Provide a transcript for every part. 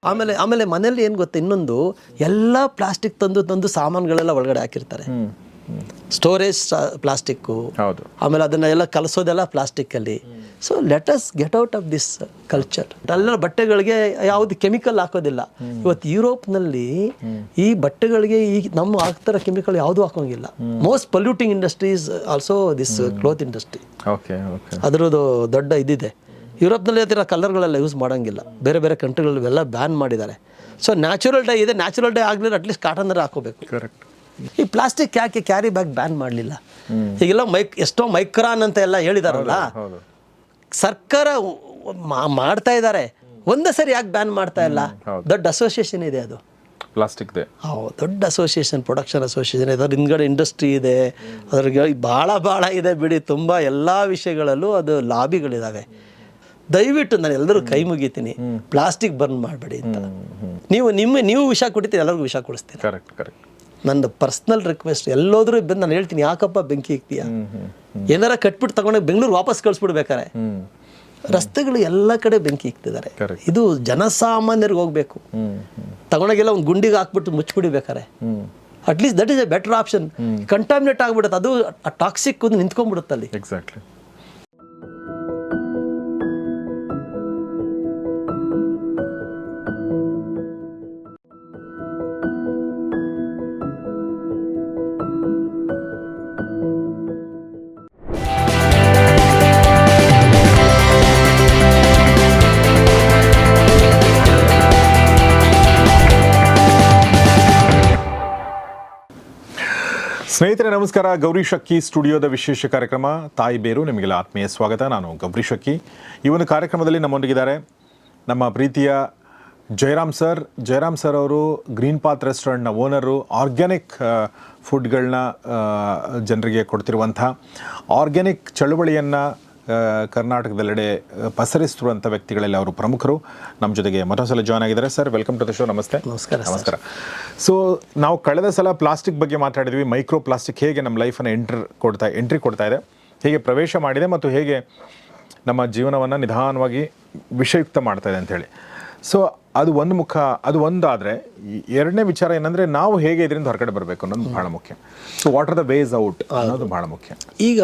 ಆಮೇಲೆ ಮನೇಲಿ ಏನು ಗೊತ್ತಾ, ಇನ್ನೊಂದು ಎಲ್ಲ ಪ್ಲಾಸ್ಟಿಕ್ ತಂದು ಸಾಮಾನುಗಳೆಲ್ಲ ಒಳಗಡೆ ಹಾಕಿರ್ತಾರೆ. ಸ್ಟೋರೇಜ್ ಪ್ಲಾಸ್ಟಿಕ್ಕು, ಆಮೇಲೆ ಅದನ್ನ ಎಲ್ಲ ಕಲಸೋದೆಲ್ಲ ಪ್ಲಾಸ್ಟಿಕ್ಕಲ್ಲಿ. So let us get out of this culture. ಎಲ್ಲ ಬಟ್ಟೆಗಳಿಗೆ ಯಾವುದು ಕೆಮಿಕಲ್ ಹಾಕೋದಿಲ್ಲ. ಇವತ್ತು ಯುರೋಪ್ನಲ್ಲಿ ಈ ಬಟ್ಟೆಗಳಿಗೆ ಈ ನಮ್ಮ ಹಾಕ್ತಾರ ಕೆಮಿಕಲ್ ಯಾವುದು ಹಾಕೋಂಗಿಲ್ಲ. Most polluting industry is also this cloth industry. ಅದರದ್ದು ದೊಡ್ಡ ಇದಿದೆ. ಯುರೋಪ್ನಲ್ಲಿ ಅದರ ಕಲರ್ಗಳೆಲ್ಲ ಯೂಸ್ ಮಾಡೋಂಗಿಲ್ಲ. ಬೇರೆ ಬೇರೆ ಕಂಟ್ರಿಗಳೆಲ್ಲ ಬ್ಯಾನ್ ಮಾಡಿದ್ದಾರೆ. ಸೊ ನ್ಯಾಚುರಲ್ ಡೈ ಇದೆ. ನ್ಯಾಚುರಲ್ ಡೈ ಆಗಲಿಲ್ಲ ಅಟ್ಲೀಸ್ಟ್ ಕಾಟನ್ ಹಾಕೋಬೇಕು. ಕರೆಕ್ಟ್. ಈ ಪ್ಲಾಸ್ಟಿಕ್ ಯಾಕೆ ಕ್ಯಾರಿ ಬ್ಯಾಗ್ ಬ್ಯಾನ್ ಮಾಡಲಿಲ್ಲ? ಈಗೆಲ್ಲ ಎಷ್ಟೋ ಮೈಕ್ರಾನ್ ಅಂತ ಎಲ್ಲ ಹೇಳಿದಾರಲ್ಲ, ಸರ್ಕಾರ ಮಾಡ್ತಾ ಇದ್ದಾರೆ. ಒಂದೇ ಸರಿ ಯಾಕೆ ಬ್ಯಾನ್ ಮಾಡ್ತಾ ಇಲ್ಲ? ದೊಡ್ಡ ಅಸೋಸಿಯೇಷನ್ ಇದೆ ಅದು ಪ್ಲಾಸ್ಟಿಕ್. ದೊಡ್ಡ ಅಸೋಸಿಯೇಷನ್, ಪ್ರೊಡಕ್ಷನ್ ಅಸೋಸಿಯೇಷನ್ ಇದೆ. ಅದ್ರ ಹಿಂದ್ಗಡೆ ಇಂಡಸ್ಟ್ರಿ ಇದೆ, ಅದ್ರಿಗೆ ಭಾಳ ಇದೆ ಬಿಡಿ. ತುಂಬ ಎಲ್ಲ ವಿಷಯಗಳಲ್ಲೂ ಅದು ಲಾಬಿಗಳಿದ್ದಾವೆ. ದಯವಿಟ್ಟು ನಾನು ಎಲ್ಲರೂ ಕೈ ಮುಗಿತೀನಿ, ಪ್ಲಾಸ್ಟಿಕ್ ಬರ್ನ್ ಮಾಡಬೇಡಿ ಅಂತ. ನೀವು ವಿಷ ಕುಡಿತೀರಿ, ಎಲ್ಲರಿಗೂ ವಿಷ ಕೊಡಿಸ್ತೀನಿ. ಕರೆಕ್ಟ್. ನನ್ನ ಪರ್ಸ್ನಲ್ ರಿಕ್ವೆಸ್ಟ್. ಎಲ್ಲೋದ್ರೂ ಬಂದು ನಾನು ಹೇಳ್ತೀನಿ, ಯಾಕಪ್ಪ ಬೆಂಕಿ ಇಕ್ತೀಯ? ಏನಾರ ಕಟ್ಬಿಟ್ಟು ತಗೊಂಡೋಗಿ ಬೆಂಗಳೂರು ವಾಪಸ್ ಕಳಿಸ್ಬಿಡ್ಬೇಕಾರೆ. ರಸ್ತೆಗಳು ಎಲ್ಲ ಕಡೆ ಬೆಂಕಿ ಇಕ್ತಿದ್ದಾರೆ. ಇದು ಜನಸಾಮಾನ್ಯರಿಗೆ ಹೋಗ್ಬೇಕು. ತಗೊಂಡೋಗೆಲ್ಲ ಒಂದು ಗುಂಡಿಗೆ ಹಾಕ್ಬಿಟ್ಟು ಮುಚ್ಚಿಬಿಡ್ಬೇಕಾರೆ. At least that is a better option. Contaminate ಆಗ್ಬಿಡುತ್ತೆ, ಅದು ಟಾಕ್ಸಿಕ್ ಒಂದು ನಿಂತ್ಕೊಂಡ್ಬಿಡುತ್ತಲ್ಲಿ. ಎಕ್ಸಾಕ್ಟ್ಲಿ. ಸ್ನೇಹಿತರೆ ನಮಸ್ಕಾರ. ಗೌರಿ ಶಕ್ಕಿ ಸ್ಟುಡಿಯೋದ ವಿಶೇಷ ಕಾರ್ಯಕ್ರಮ ತಾಯಿ ಬೇರು ನಿಮಗೆಲ್ಲ ಆತ್ಮೀಯ ಸ್ವಾಗತ. ನಾನು ಗೌರಿ ಶಕ್ಕಿ. ಈ ಒಂದು ಕಾರ್ಯಕ್ರಮದಲ್ಲಿ ನಮ್ಮೊಂದಿಗಿದ್ದಾರೆ ನಮ್ಮ ಪ್ರೀತಿಯ ಜಯರಾಮ್ ಸರ್ ಅವರು ಗ್ರೀನ್ ಪಾತ್ ರೆಸ್ಟೋರೆಂಟ್ನ ಓನರು. ಆರ್ಗ್ಯಾನಿಕ್ ಫುಡ್ಗಳನ್ನ ಜನರಿಗೆ ಕೊಡ್ತಿರುವಂಥ, ಆರ್ಗ್ಯಾನಿಕ್ ಚಳುವಳಿಯನ್ನು ಕರ್ನಾಟಕದೆಲ್ಲೆಡೆ ಪಸರಿಸುವಂಥ ವ್ಯಕ್ತಿಗಳಲ್ಲಿ ಅವರು ಪ್ರಮುಖರು. ನಮ್ಮ ಜೊತೆಗೆ ಮತ್ತೊಂದು ಸಲ ಜಾಯ್ನ್ ಆಗಿದ್ದಾರೆ. Sir, welcome to the show. ನಮಸ್ತೆ. ನಮಸ್ಕಾರ. ಸೊ ನಾವು ಕಳೆದ ಸಲ ಪ್ಲಾಸ್ಟಿಕ್ ಬಗ್ಗೆ ಮಾತಾಡಿದ್ವಿ. ಮೈಕ್ರೋ ಪ್ಲಾಸ್ಟಿಕ್ ಹೇಗೆ ನಮ್ಮ ಲೈಫನ್ನು ಎಂಟ್ರಿ ಕೊಡ್ತಾ ಇದೆ, ಹೇಗೆ ಪ್ರವೇಶ ಮಾಡಿದೆ ಮತ್ತು ಹೇಗೆ ನಮ್ಮ ಜೀವನವನ್ನು ನಿಧಾನವಾಗಿ ವಿಷಯುಕ್ತ ಮಾಡ್ತಾ ಇದೆ ಅಂಥೇಳಿ. ಸೊ ಅದು ಒಂದು ಮುಖ, ಅದು ಒಂದಾದರೆ ಎರಡನೇ ವಿಚಾರ ಏನಂದರೆ ನಾವು ಹೇಗೆ ಇದರಿಂದ ಹೊರಗಡೆ ಬರಬೇಕು ಅನ್ನೋದು ಭಾಳ ಮುಖ್ಯ. So what are the ways out ಅನ್ನೋದು ಭಾಳ ಮುಖ್ಯ. ಈಗ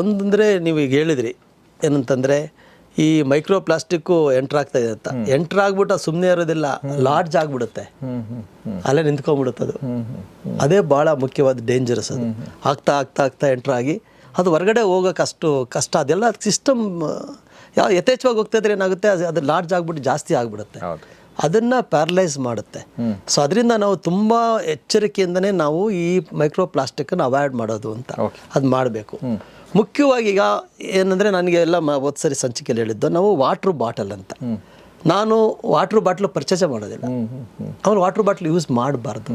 ಒಂದಂದರೆ ನೀವು ಈಗ ಹೇಳಿದ್ರಿ ಏನಂತಂದರೆ, ಈ ಮೈಕ್ರೋ ಪ್ಲಾಸ್ಟಿಕ್ಕು ಎಂಟ್ರ್ ಆಗ್ತಾ ಇದೆ ಅಂತ. ಎಂಟ್ರ್ ಆಗ್ಬಿಟ್ಟು ಅದು ಸುಮ್ಮನೆ ಇರೋದಿಲ್ಲ, ಲಾರ್ಜ್ ಆಗಿಬಿಡುತ್ತೆ, ಅಲ್ಲೇ ನಿಂತ್ಕೊಂಡ್ಬಿಡುತ್ತೆ. ಅದು ಅದೇ ಭಾಳ ಮುಖ್ಯವಾದ ಡೇಂಜರಸ್. ಅದು ಆಗ್ತಾ ಎಂಟ್ರ್ ಆಗಿ ಅದು ಹೊರಗಡೆ ಹೋಗೋಕೆ ಅಷ್ಟು ಕಷ್ಟ. ಅದೆಲ್ಲ ಸಿಸ್ಟಮ್ ಯಥೇಚ್ಛವಾಗಿ ಹೋಗ್ತಾಯಿದ್ರೆ ಏನಾಗುತ್ತೆ, ಅದು ಲಾರ್ಜ್ ಆಗಿಬಿಟ್ಟು ಜಾಸ್ತಿ ಆಗಿಬಿಡುತ್ತೆ, ಅದನ್ನು ಪ್ಯಾರಲೈಸ್ ಮಾಡುತ್ತೆ. ಸೊ ಅದರಿಂದ ನಾವು ತುಂಬ ಎಚ್ಚರಿಕೆಯಿಂದನೇ ನಾವು ಈ ಮೈಕ್ರೋ ಪ್ಲಾಸ್ಟಿಕ್ಕನ್ನು ಅವಾಯ್ಡ್ ಮಾಡೋದು ಅಂತ ಅದು ಮಾಡಬೇಕು. ಮುಖ್ಯವಾಗಿ ಈಗ ಏನಂದರೆ, ನನಗೆ ಎಲ್ಲ ಸರಿ ಸಂಚಿಕೆಯಲ್ಲಿ ಹೇಳಿದ್ದು, ನಾವು ವಾಟ್ರ್ ಬಾಟಲ್ ಅಂತ. ನಾನು ವಾಟ್ರ್ ಬಾಟ್ಲು ಪರ್ಚೇಸ್ ಮಾಡೋದಿಲ್ಲ. ಅವ್ರು ವಾಟ್ರ್ ಬಾಟ್ಲ್ ಯೂಸ್ ಮಾಡಬಾರ್ದು.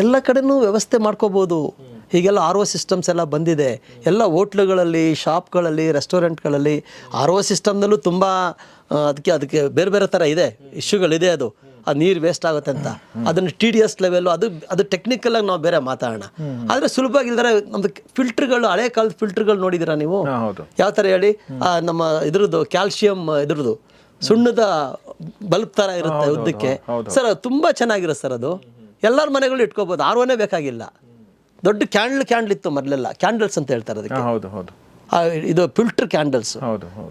ಎಲ್ಲ ಕಡೆನೂ ವ್ಯವಸ್ಥೆ ಮಾಡ್ಕೋಬೋದು. ಈಗೆಲ್ಲ RO ಸಿಸ್ಟಮ್ಸ್ ಎಲ್ಲ ಬಂದಿದೆ. ಎಲ್ಲ ಹೋಟ್ಲುಗಳಲ್ಲಿ, ಶಾಪ್ಗಳಲ್ಲಿ, ರೆಸ್ಟೋರೆಂಟ್ಗಳಲ್ಲಿ RO ಸಿಸ್ಟಮ್ನಲ್ಲೂ ತುಂಬ ಅದಕ್ಕೆ ಬೇರೆ ಥರ ಇದೆ, ಇಶ್ಯೂಗಳಿದೆ. ಅದು ನೀರು ವೇಸ್ಟ್ ಆಗುತ್ತೆ ಅಂತ, ಅದನ್ನು TDS ಲೆವೆಲ್ಲು, ಅದು ಟೆಕ್ನಿಕಲಾಗಿ ನಾವು ಬೇರೆ ಮಾತಾಡೋಣ. ಆದರೆ ಸುಲಭವಾಗಿಲ್ದರೆ ನಮ್ಮದು ಫಿಲ್ಟ್ರ್ಗಳು, ಹಳೆ ಕಾಲದ ಫಿಲ್ಟ್ರ್ಗಳು ನೋಡಿದ್ದೀರಾ ನೀವು? ಯಾವ ಥರ ಹೇಳಿ, ನಮ್ಮ ಇದ್ರದ್ದು ಕ್ಯಾಲ್ಶಿಯಂ ಇದ್ರದ್ದು ಸುಣ್ಣದ ಬಲ್ಬ್ ಥರ ಇರುತ್ತೆ ಉದ್ದಕ್ಕೆ. ಸರ್ ಅದು ತುಂಬ ಚೆನ್ನಾಗಿರುತ್ತೆ ಸರ್. ಅದು ಎಲ್ಲರ ಮನೆಗಳು ಇಟ್ಕೋಬೋದು. ROನೇ ಬೇಕಾಗಿಲ್ಲ. ದೊಡ್ಡ ಕ್ಯಾಂಡಲ್ ಇತ್ತು ಮೊದಲೆಲ್ಲ, ಕ್ಯಾಂಡಲ್ಸ್ ಅಂತ ಹೇಳ್ತಾರೆ ಅದಕ್ಕೆ. ಇದು ಫಿಲ್ಟರ್ ಕ್ಯಾಂಡಲ್ಸ್.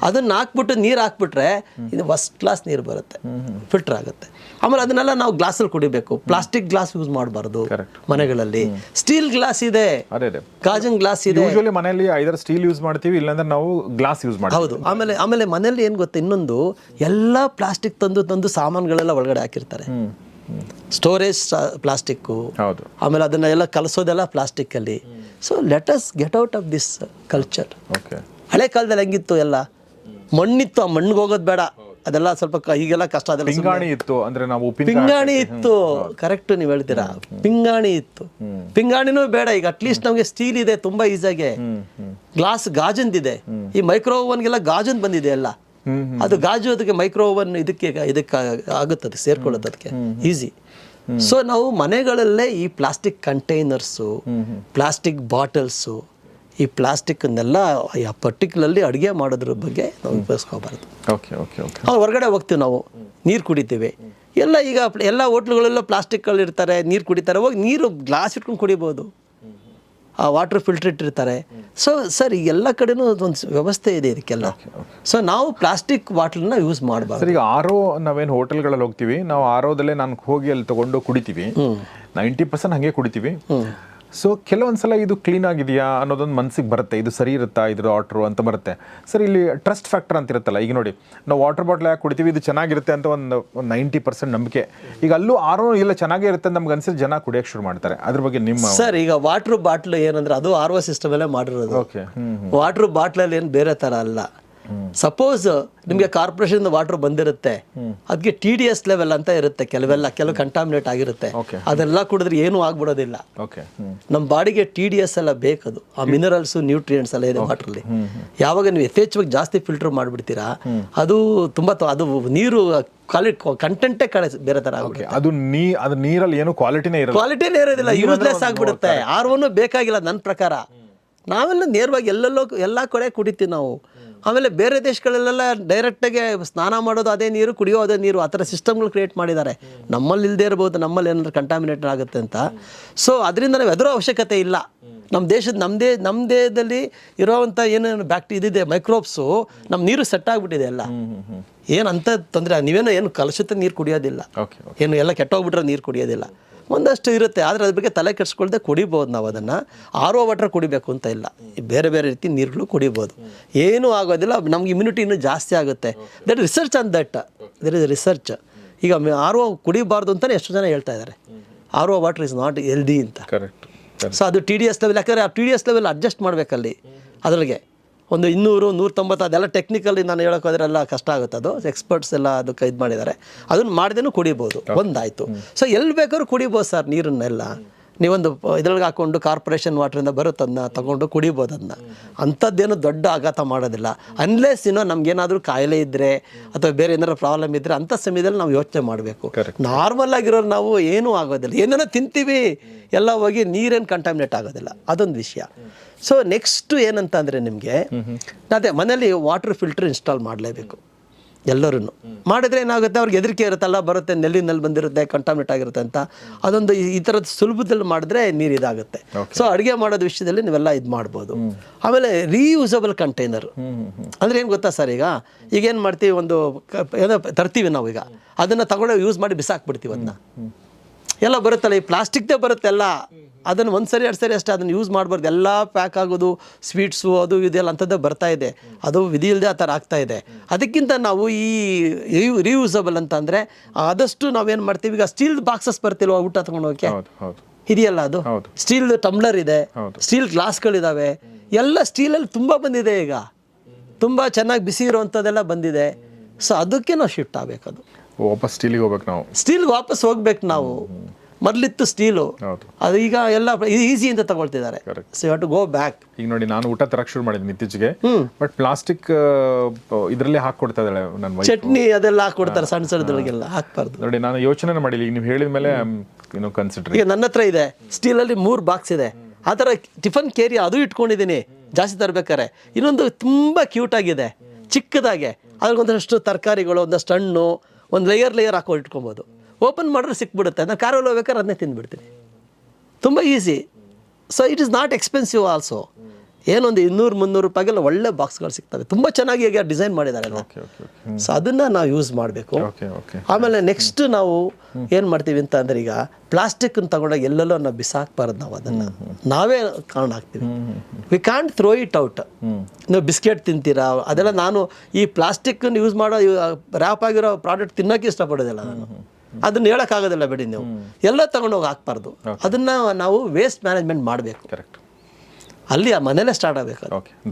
ಅದನ್ನ ಹಾಕ್ಬಿಟ್ಟು ನೀರು ಹಾಕ್ಬಿಟ್ರೆ ಇದು ಫಸ್ಟ್ ಕ್ಲಾಸ್ ನೀರು ಬರುತ್ತೆ, ಫಿಲ್ಟರ್ ಆಗುತ್ತೆ. ಆಮೇಲೆ ಅದನ್ನೆಲ್ಲ ನಾವು ಗ್ಲಾಸಲ್ಲಿ ಕುಡಿಬೇಕು. ಪ್ಲಾಸ್ಟಿಕ್ ಗ್ಲಾಸ್ ಯೂಸ್ ಮಾಡಬಾರ್ದು ಮನೆಗಳಲ್ಲಿ. ಸ್ಟೀಲ್ ಗ್ಲಾಸ್ ಇದೆ, ಗಾಜಿನ ಗ್ಲಾಸ್ ಇದೆ. ಮನೆಯಲ್ಲಿ ಐದರ್ ಸ್ಟೀಲ್ ಯೂಸ್ ಮಾಡ್ತೀವಿ, ಇಲ್ಲಾಂದ್ರೆ ನಾವು ಗ್ಲಾಸ್ ಯೂಸ್ ಮಾಡ್ತೀವಿ. ಹೌದು. ಆಮೇಲೆ ಮನೆಯಲ್ಲಿ ಏನು ಗೊತ್ತಾ, ಇನ್ನೊಂದು ಎಲ್ಲ ಪ್ಲಾಸ್ಟಿಕ್ ತಂದು ಸಾಮಾನುಗಳೆಲ್ಲ ಒಳಗಡೆ ಹಾಕಿರ್ತಾರೆ. ಸ್ಟೋರೇಜ್ ಪ್ಲಾಸ್ಟಿಕ್ಕು, ಆಮೇಲೆ ಅದನ್ನ ಎಲ್ಲ ಕಲಸೋದೆಲ್ಲ ಪ್ಲಾಸ್ಟಿಕ್ಕಲ್ಲಿ. So let us get out of this culture. ಹಳೆ ಕಾಲದಲ್ಲಿ ಹೆಂಗಿತ್ತು, ಎಲ್ಲ ಮಣ್ಣಿತ್ತು, ಆ ಮಣ್ಣಿಗೆ ಹೋಗೋದು ಬೇಡ, ಅದೆಲ್ಲ ಸ್ವಲ್ಪ ಈಗೆಲ್ಲ ಕಷ್ಟ. ಅದೆಲ್ಲ ಪಿಂಗಾಣಿ ಇತ್ತು. ಕರೆಕ್ಟ್, ನೀವು ಹೇಳ್ತೀರಾ, ಪಿಂಗಾಣಿ ಇತ್ತು. ಪಿಂಗಾಣಿನೂ ಬೇಡ ಈಗ. ಅಟ್ಲೀಸ್ಟ್ ನಮಗೆ ಸ್ಟೀಲ್ ಇದೆ ತುಂಬಾ ಈಸಿಯಾಗೆ. ಗ್ಲಾಸ್ ಗಾಜಂದಿದೆ. ಈ ಮೈಕ್ರೋ ಓವನ್ಗೆಲ್ಲ ಗಾಜನ್ ಬಂದಿದೆ ಎಲ್ಲ. ಅದು ಗಾಜು, ಅದಕ್ಕೆ ಮೈಕ್ರೋ ಓವನ್ ಇದಕ್ಕೆ ಆಗುತ್ತದೆ, ಸೇರ್ಕೊಳ್ಳೋದು ಅದಕ್ಕೆ ಈಸಿ. ಸೊ ನಾವು ಮನೆಗಳಲ್ಲೇ ಈ ಪ್ಲಾಸ್ಟಿಕ್ ಕಂಟೈನರ್ಸು, ಪ್ಲಾಸ್ಟಿಕ್ ಬಾಟಲ್ಸು, ಈ ಪ್ಲಾಸ್ಟಿಕ್ನೆಲ್ಲ ಪರ್ಟಿಕ್ಯುಲರ್ಲಿ ಅಡುಗೆ ಮಾಡೋದ್ರ ಬಗ್ಗೆ ನಾವು ಉಪಯೋಗಿಸ್ಕೋಬಾರ್ದು. ಅವ್ರು ಹೊರಗಡೆ ಹೋಗ್ತೀವಿ, ನಾವು ನೀರು ಕುಡಿತೀವಿ, ಎಲ್ಲ ಈಗ ಎಲ್ಲ ಹೋಟ್ಲುಗಳೆಲ್ಲ ಪ್ಲಾಸ್ಟಿಕ್ಗಳು ಇರ್ತಾರೆ, ನೀರು ಕುಡಿತಾರೆ, ಹೋಗಿ ನೀರು ಗ್ಲಾಸ್ ಇಟ್ಕೊಂಡು ಕುಡಿಬೋದು, ಆ ವಾಟರ್ ಫಿಲ್ಟರ್ ಇಟ್ಟಿರ್ತಾರೆ. ಸೊ ಸರ್ ಈಗ ಎಲ್ಲ ಕಡೆನೂ ಒಂದು ವ್ಯವಸ್ಥೆ ಇದೆ ಇದಕ್ಕೆಲ್ಲ. ಸೊ ನಾವು ಪ್ಲಾಸ್ಟಿಕ್ ಬಾಟ್ಲನ್ನ ಯೂಸ್ ಮಾಡಬಾರ್ದು. ಸರ್ ಈಗ ನಾವೇನು ಹೋಟೆಲ್ಗಳಲ್ಲಿ ಹೋಗ್ತೀವಿ, ನಾವು ಆರೋದಲ್ಲೇ ನಾನು ಹೋಗಿ ಅಲ್ಲಿ ತಗೊಂಡು ಕುಡಿತೀವಿ, 90% ಹಾಗೆ ಕುಡಿತೀವಿ. ಸೊ ಕೆಲವೊಂದ್ಸಲ ಇದು ಕ್ಲೀನ್ ಆಗಿದೆಯಾ ಅನ್ನೋದೊಂದು ಮನಸ್ಸಿಗೆ ಬರುತ್ತೆ, ಇದು ಸರಿ ಇರುತ್ತಾ ಇದ್ರ ವಾಟ್ರು ಅಂತ ಬರುತ್ತೆ. ಸರ್ ಇಲ್ಲಿ ಟ್ರಸ್ಟ್ ಫ್ಯಾಕ್ಟರ್ ಅಂತ ಇರುತ್ತಲ್ಲ, ಈಗ ನೋಡಿ ನಾವು ವಾಟರ್ ಬಾಟ್ಲ್ ಯಾಕೆ ಕುಡಿತೀವಿ, ಇದು ಚೆನ್ನಾಗಿರುತ್ತೆ ಅಂತ ಒಂದು 90% ನಂಬಿಕೆ. ಈಗ ಅಲ್ಲೂ ಇಲ್ಲ ಚೆನ್ನಾಗೇ ಇರುತ್ತೆ ಅಂತ ನಮ್ಗೆ ಅನ್ಸಿದ್ರೆ ಜನ ಕುಡಿಯೋಕೆ ಶುರು ಮಾಡ್ತಾರೆ. ಅದ್ರ ಬಗ್ಗೆ ನಿಮ್ಮ ಸರ್ ಈಗ ವಾಟರ್ ಬಾಟ್ಲು ಏನಂದ್ರೆ ಅದು RO ಸಿಸ್ಟಮ್ ಅಲ್ಲೇ ಮಾಡಿರೋದು. ಓಕೆ. ವಾಟರ್ ಬಾಟ್ಲಲ್ಲಿ ಏನು ಬೇರೆ ಥರ ಅಲ್ಲ. ಸಪೋಸ್ ನಿಮಗೆ ಕಾರ್ಪೊರೇಷನ್ ವಾಟರ್ ಬಂದಿರುತ್ತೆ, ಅದಕ್ಕೆ TDS ಲೆವೆಲ್ ಅಂತ ಇರುತ್ತೆ, ಕೆಲವು ಕಂಟಾಮಿನೇಟ್ ಆಗಿರುತ್ತೆ, ಅದೆಲ್ಲ ಕುಡಿದ್ರೆ ಏನೂ ಆಗ್ಬಿಡೋದಿಲ್ಲ. ನಮ್ಮ ಬಾಡಿಗೆ TDS ಎಲ್ಲ ಬೇಕದು, ಆ ಮಿನರಲ್ಸ್ ನ್ಯೂಟ್ರಿಯೆಂಟ್ಸ್ ಎಲ್ಲ ಇದೆ ವಾಟ್ರಲ್ಲಿ. ಯಾವಾಗ ನೀವು ಯಥೇಚ್ಛವಾಗಿ ಜಾಸ್ತಿ ಫಿಲ್ಟರ್ ಮಾಡಿಬಿಡ್ತೀರಾ, ಅದು ತುಂಬ ಅದು ನೀರು ಕಂಟೆಂಟೇ ಬೇರೆ ತರ ಆಗುತ್ತೆ. ಅದು ನೀರಲ್ಲಿ ಏನು ಕ್ವಾಲಿಟಿನೇ ಇರೋದಿಲ್ಲ, ಯೂಸ್ಲೆಸ್ ಆಗ್ಬಿಡುತ್ತೆ. RO ಬೇಕಾಗಿಲ್ಲ ನನ್ನ ಪ್ರಕಾರ. ನಾವೆಲ್ಲ ನೇರವಾಗಿ ಎಲ್ಲ ಕಡೆ ಕುಡಿತೀವಿ ನಾವು. ಆಮೇಲೆ ಬೇರೆ ದೇಶಗಳಲ್ಲೆಲ್ಲ ಡೈರೆಕ್ಟಾಗಿ ಸ್ನಾನ ಮಾಡೋದು ಅದೇ ನೀರು, ಕುಡಿಯೋ ಅದೇ ನೀರು, ಆ ಥರ ಸಿಸ್ಟಮ್ಗಳು ಕ್ರಿಯೇಟ್ ಮಾಡಿದ್ದಾರೆ. ನಮ್ಮಲ್ಲಿ ಇಲ್ಲದೆ ಇರ್ಬೋದು, ನಮ್ಮಲ್ಲಿ ಏನಾದ್ರು ಕಂಟಾಮಿನೇಟ್ ಆಗುತ್ತೆ ಅಂತ. ಸೊ ಅದರಿಂದ ನಾವು ಎದುರೋ ಅವಶ್ಯಕತೆ ಇಲ್ಲ. ನಮ್ಮ ದೇಹದಲ್ಲಿ ಇರೋವಂಥ ಏನೇನು ಇದಿದೆ ಮೈಕ್ರೋಬ್ಸು ನಮ್ಮ ನೀರು ಸೆಟ್ ಆಗಿಬಿಟ್ಟಿದೆ ಎಲ್ಲ. ಏನಂತ ತೊಂದರೆ, ಏನು ಕಲುಷಿತ ನೀರು ಕುಡಿಯೋದಿಲ್ಲ, ಏನು ಎಲ್ಲ ಕೆಟ್ಟೋಗ್ಬಿಟ್ರೆ ನೀರು ಕುಡಿಯೋದಿಲ್ಲ, ಒಂದಷ್ಟು ಇರುತ್ತೆ. ಆದರೆ ಅದ್ರ ಬಗ್ಗೆ ತಲೆ ಕೆಡಿಸ್ಕೊಳ್ದೆ ಕುಡಿಬೋದು ನಾವು. ಅದನ್ನು RO ವಾಟರ್ ಕುಡಿಬೇಕು ಅಂತ ಇಲ್ಲ, ಬೇರೆ ಬೇರೆ ರೀತಿ ನೀರುಗಳು ಕುಡಿಬೋದು, ಏನೂ ಆಗೋದಿಲ್ಲ. ನಮ್ಗೆ ಇಮ್ಯುನಿಟಿ ಇನ್ನೂ ಜಾಸ್ತಿ ಆಗುತ್ತೆ. That research on that, there is research. ಈಗ RO ಕುಡಿಬಾರ್ದು ಅಂತಲೇ ಎಷ್ಟು ಜನ ಹೇಳ್ತಾ ಇದ್ದಾರೆ, RO water is not healthy ಅಂತ. ಸೊ ಅದು TDS ಲೆವೆಲ್, ಯಾಕಂದರೆ ಆ TDS ಲೆವೆಲ್ ಅಡ್ಜಸ್ಟ್ ಮಾಡಬೇಕಲ್ಲಿ. ಅದ್ರಿಗೆ ಒಂದು 200, 190 ಅದೆಲ್ಲ ಟೆಕ್ನಿಕಲಿ ನಾನು ಹೇಳೋಕೆ ಹೋದ್ರೆ ಎಲ್ಲ ಕಷ್ಟ ಆಗುತ್ತೆ. ಅದು ಎಕ್ಸ್ಪರ್ಟ್ಸ್ ಎಲ್ಲ ಅದಕ್ಕೆ ಇದು ಮಾಡಿದ್ದಾರೆ. ಅದನ್ನು ಮಾಡಿದೇನು ಕುಡಿಬೋದು, ಒಂದಾಯಿತು. ಸೊ ಎಲ್ಲಿ ಬೇಕಾದ್ರೂ ಕುಡಿಬೋದು ಸರ್ ನೀರನ್ನೆಲ್ಲ. ನೀವೊಂದು ಇದ್ರೊಳಗೆ ಹಾಕ್ಕೊಂಡು ಕಾರ್ಪೊರೇಷನ್ ವಾಟ್ರಿಂದ ಬರುತ್ತೆ, ಅದನ್ನ ತೊಗೊಂಡು ಕುಡಿಬೋದು. ಅದನ್ನ ಅಂಥದ್ದೇನು ದೊಡ್ಡ ಆಘಾತ ಮಾಡೋದಿಲ್ಲ. ಅನ್ಲೆಸ್ ನಮ್ಗೇನಾದರೂ ಕಾಯಿಲೆ ಇದ್ದರೆ ಅಥವಾ ಬೇರೆ ಏನಾದ್ರು ಪ್ರಾಬ್ಲಮ್ ಇದ್ದರೆ ಅಂಥ ಸಮಯದಲ್ಲಿ ನಾವು ಯೋಚನೆ ಮಾಡಬೇಕು. ನಾರ್ಮಲ್ ಆಗಿರೋರು ನಾವು ಏನೂ ಆಗೋದಿಲ್ಲ, ಏನೇನೋ ತಿಂತೀವಿ, ಎಲ್ಲ ಹೋಗಿ ನೀರೇನು ಕಂಟಾಮಿನೇಟ್ ಆಗೋದಿಲ್ಲ, ಅದೊಂದು ವಿಷಯ. ಸೊ ನೆಕ್ಸ್ಟ್ ಏನಂತ ಅಂದರೆ ನಿಮಗೆ ಅದೇ ಮನೇಲಿ ವಾಟರ್ ಫಿಲ್ಟರ್ ಇನ್ಸ್ಟಾಲ್ ಮಾಡಲೇಬೇಕು ಎಲ್ಲರೂ. ಮಾಡಿದ್ರೆ ಏನಾಗುತ್ತೆ, ಅವ್ರಿಗೆ ಹೆದರಿಕೆ ಇರುತ್ತಲ್ಲ, ಬರುತ್ತೆ ನೆಲ್ಲಿನಲ್ಲಿ ಬಂದಿರುತ್ತೆ, ಕಂಟಾಮಿನೇಟ್ ಆಗಿರುತ್ತೆ ಅಂತ. ಅದೊಂದು ಈ ಥರದ ಸುಲಭದಲ್ಲಿ ಮಾಡಿದ್ರೆ ನೀರು ಇದಾಗುತ್ತೆ. ಸೊ ಅಡುಗೆ ಮಾಡೋದು ವಿಷಯದಲ್ಲಿ ನೀವೆಲ್ಲ ಇದು ಮಾಡ್ಬೋದು. ಆಮೇಲೆ ರೀಯೂಸಬಲ್ ಕಂಟೈನರ್ ಅಂದರೆ ಏನು ಗೊತ್ತಾ ಸರ್, ಈಗೇನು ಮಾಡ್ತೀವಿ, ಒಂದು ಏನೋ ತರ್ತೀವಿ ನಾವು, ಈಗ ಅದನ್ನು ತಗೊಂಡು ಯೂಸ್ ಮಾಡಿ ಬಿಸಾಕ್ಬಿಡ್ತೀವಿ. ಅದನ್ನ ಎಲ್ಲ ಬರುತ್ತಲ್ಲ, ಈ ಪ್ಲಾಸ್ಟಿಕ್ದೇ ಬರುತ್ತೆ ಎಲ್ಲ, ಅದನ್ನು 1 ಸರಿ 2 ಸರಿ ಅಷ್ಟೇ ಅದನ್ನು ಯೂಸ್ ಮಾಡಬಾರ್ದು. ಎಲ್ಲ ಪ್ಯಾಕ್ ಆಗೋದು, ಸ್ವೀಟ್ಸು ಅದು ಇದೆಲ್ಲ ಅಂಥದ್ದೇ ಬರ್ತಾ ಇದೆ, ಅದು ವಿಧಿ ಇಲ್ಲದೆ ಆ ಥರ ಆಗ್ತಾ ಇದೆ. ಅದಕ್ಕಿಂತ ನಾವು ಈ ರೀಯೂಸಬಲ್ ಅಂತ ಅಂದರೆ ಆದಷ್ಟು ನಾವೇನು ಮಾಡ್ತೀವಿ, ಈಗ ಸ್ಟೀಲ್ ಬಾಕ್ಸಸ್ ಬರ್ತಿಲ್ವ ಊಟ ತೊಗೊಂಡು ಹೋಗೋಕ್ಕೆ, ಇದೆಯಲ್ಲ ಅದು ಸ್ಟೀಲ್ ಟಮ್ಲರ್ ಇದೆ, ಸ್ಟೀಲ್ ಗ್ಲಾಸ್ಗಳಿದ್ದಾವೆ, ಎಲ್ಲ ಸ್ಟೀಲಲ್ಲಿ ತುಂಬ ಬಂದಿದೆ ಈಗ, ತುಂಬ ಚೆನ್ನಾಗಿ ಬಿಸಿ ಇರೋವಂಥದ್ದೆಲ್ಲ ಬಂದಿದೆ. ಸೊ ಅದಕ್ಕೆ ನಾವು ಶಿಫ್ಟ್ ಆಗಬೇಕು. ಅದು ವಾಪಸ್ ಸ್ಟೀಲಿಗೆ ಹೋಗ್ಬೇಕು, ನಾವು ಸ್ಟೀಲ್ಗೆ ವಾಪಸ್ ಹೋಗ್ಬೇಕು ನಾವು. ಮೊದಲಿತ್ತು ಸ್ಟೀಲು, ಅದು ಈಗ ಎಲ್ಲ ಈಸಿ ಅಂತ ತಗೊಳ್ತಿದ್ದಾರೆ. So you have to go back. ಈಗ ನೋಡಿ, ನಾನು ಊಟ ತರಕ್ಕೆ ಶುರು ಮಾಡಿದ್ದೀನಿ ಇತ್ತೀಚೆಗೆ, ಬಟ್ ಪ್ಲಾಸ್ಟಿಕ್ ಇದರಲ್ಲಿ ಹಾಕೊಡ್ತಾ ಇದ್ದಾಳೆ ನನ್ನ ಚಟ್ನಿ ಅದೆಲ್ಲ ಹಾಕೊಡ್ತಾರೆ, ಸಣ್ಣ ಸಣ್ಣದೊಳಗೆಲ್ಲ ಹಾಕ್ಬಾರ್ದು. ನೋಡಿ, ನಾನು ಯೋಚನೆ ಮಾಡಿಲ್ಲ, ಈಗ ನೀವು ಹೇಳಿದ ಮೇಲೆ ಕನ್ಸಿಡರ್. ಈಗ ನನ್ನ ಹತ್ರ ಇದೆ ಸ್ಟೀಲಲ್ಲಿ 3 ಬಾಕ್ಸ್ ಇದೆ, ಆ ಥರ ಟಿಫನ್ ಕೇರಿ ಅದು ಇಟ್ಕೊಂಡಿದ್ದೀನಿ ಜಾಸ್ತಿ ತರಬೇಕಾರೆ. ಇನ್ನೊಂದು ತುಂಬ ಕ್ಯೂಟ್ ಆಗಿದೆ, ಚಿಕ್ಕದಾಗೆ, ಅದ್ರಿಗೊಂದಷ್ಟು ತರಕಾರಿಗಳು, ಒಂದಷ್ಟು ಹಣ್ಣು, ಒಂದು ಲೇಯರ್ ಹಾಕೋ ಇಟ್ಕೊಬೋದು. ಓಪನ್ ಮಾಡಿದ್ರೆ ಸಿಕ್ಬಿಡುತ್ತೆ. ನಾನು ಕಾರಲ್ಲಿ ಹೋಗ್ಬೇಕಾದ್ರೆ ಅದನ್ನೇ ತಿಂದುಬಿಡ್ತೀನಿ, ತುಂಬ easy. So it is not expensive also. ಏನೊಂದು 200-300 ರೂಪಾಯಿಗೆಲ್ಲ ಒಳ್ಳೆ ಬಾಕ್ಸ್ಗಳು ಸಿಗ್ತವೆ, ತುಂಬ ಚೆನ್ನಾಗಿ ಈಗ ಡಿಸೈನ್ ಮಾಡಿದ್ದಾರೆ. ಸೊ ಅದನ್ನು ನಾವು ಯೂಸ್ ಮಾಡಬೇಕು. ಆಮೇಲೆ ನೆಕ್ಸ್ಟ್ ನಾವು ಏನು ಮಾಡ್ತೀವಿ ಅಂತ ಅಂದರೆ, ಈಗ ಪ್ಲಾಸ್ಟಿಕ್ಕನ್ನು ತಗೊಂಡಾಗ ಎಲ್ಲೆಲ್ಲೋ ನಾವು ಬಿಸಾಕ್ಬಾರ್ದು, ನಾವು ಅದನ್ನು ನಾವೇ ಕಾರಣ ಹಾಕ್ತೀವಿ. We can't throw it out. ನೀವು ಬಿಸ್ಕೆಟ್ ತಿಂತೀರಾ, ಅದೆಲ್ಲ ನಾನು ಈ ಪ್ಲಾಸ್ಟಿಕ್ಕನ್ನು ಯೂಸ್ ಮಾಡೋ ರ್ಯಾಪ್ ಆಗಿರೋ ಪ್ರಾಡಕ್ಟ್ ತಿನ್ನೋಕ್ಕೆ ಇಷ್ಟಪಡೋದಿಲ್ಲ ನಾನು. ಅದನ್ನ ಹೇಳೋಕ್ಕಾಗೋದಿಲ್ಲ ಬಿಡಿ, ನೀವು ಎಲ್ಲ ತಗೊಂಡೋಗಿ ಹಾಕ್ಬಾರ್ದು. ಅದನ್ನು ನಾವು ವೇಸ್ಟ್ ಮ್ಯಾನೇಜ್ಮೆಂಟ್ ಮಾಡಬೇಕು. ಅಲ್ಲಿ ಆ ಮನೇಲೆ ಸ್ಟಾರ್ಟ್ ಆಗಬೇಕು,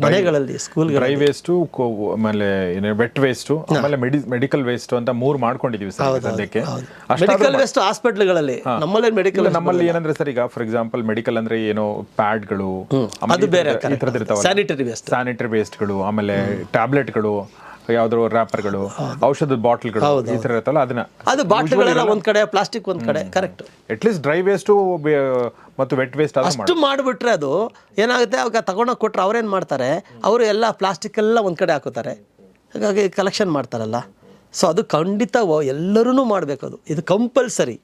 ಮನೆಗಳಲ್ಲಿ, ಸ್ಕೂಲ್. ಡ್ರೈ ವೇಸ್ಟು, ಆಮೇಲೆ ವೆಟ್ ವೇಸ್ಟು, ಆಮೇಲೆ ಮೆಡಿಕಲ್ ವೇಸ್ಟ್ ಅಂತ 3 ಮಾಡ್ಕೊಂಡಿದೀವಿ ಸದ್ಯಕ್ಕೆ. ಮೆಡಿಕಲ್ ವೇಸ್ಟ್ ಹಾಸ್ಪಿಟ್ಲ್ಗಳಲ್ಲಿ, ನಮ್ಮಲ್ಲಿ ಏನಂದ್ರೆ ಸರ್, ಈಗ ಫಾರ್ ಎಕ್ಸಾಂಪಲ್ ಮೆಡಿಕಲ್ ಅಂದ್ರೆ ಏನೋ ಪ್ಯಾಡ್ಗಳು, ಅದು ಬೇರೆ ಈ ಥರದ್ದು ಇರ್ತಾವೆ, ಸ್ಯಾನಿಟರಿ ವೇಸ್ಟ್ಗಳು, ಆಮೇಲೆ ಟ್ಯಾಬ್ಲೆಟ್ಗಳು, ಯಾವ್ದಾದ್ರು ರ್ಯಾಪರ್ಗಳು, ಔಷಧದ ಬಾಟ್ಲ್ಗಳು, ಈ ಥರ ಇರುತ್ತಲ್ಲ, ಅದು ಬಾಟ್ಲ್ಗಳೆಲ್ಲ ಒಂದ್ ಕಡೆ, ಪ್ಲಾಸ್ಟಿಕ್ ಒಂದ್ ಕಡೆ. ಕರೆಕ್ಟ್. ಅಟ್ಲೀಸ್ಟ್ ಡ್ರೈ ವೇಸ್ಟು ಮತ್ತು ವೆಟ್ ವೇಸ್ಟ್ ಅಷ್ಟು ಮಾಡಿಬಿಟ್ರೆ ಅದು ಏನಾಗುತ್ತೆ, ಅವಾಗ ತಗೊಂಡೋಗಿ ಕೊಟ್ಟರೆ ಅವ್ರೇನು ಮಾಡ್ತಾರೆ, ಅವರು ಎಲ್ಲ ಪ್ಲಾಸ್ಟಿಕ್ ಎಲ್ಲ ಒಂದು ಕಡೆ ಹಾಕೋತಾರೆ, ಹಾಗಾಗಿ ಕಲೆಕ್ಷನ್ ಮಾಡ್ತಾರಲ್ಲ. ಸೊ ಅದು ಖಂಡಿತ ಎಲ್ಲರೂ ಮಾಡಬೇಕು. ಅದು ಇದು ಕಂಪಲ್ಸರಿ.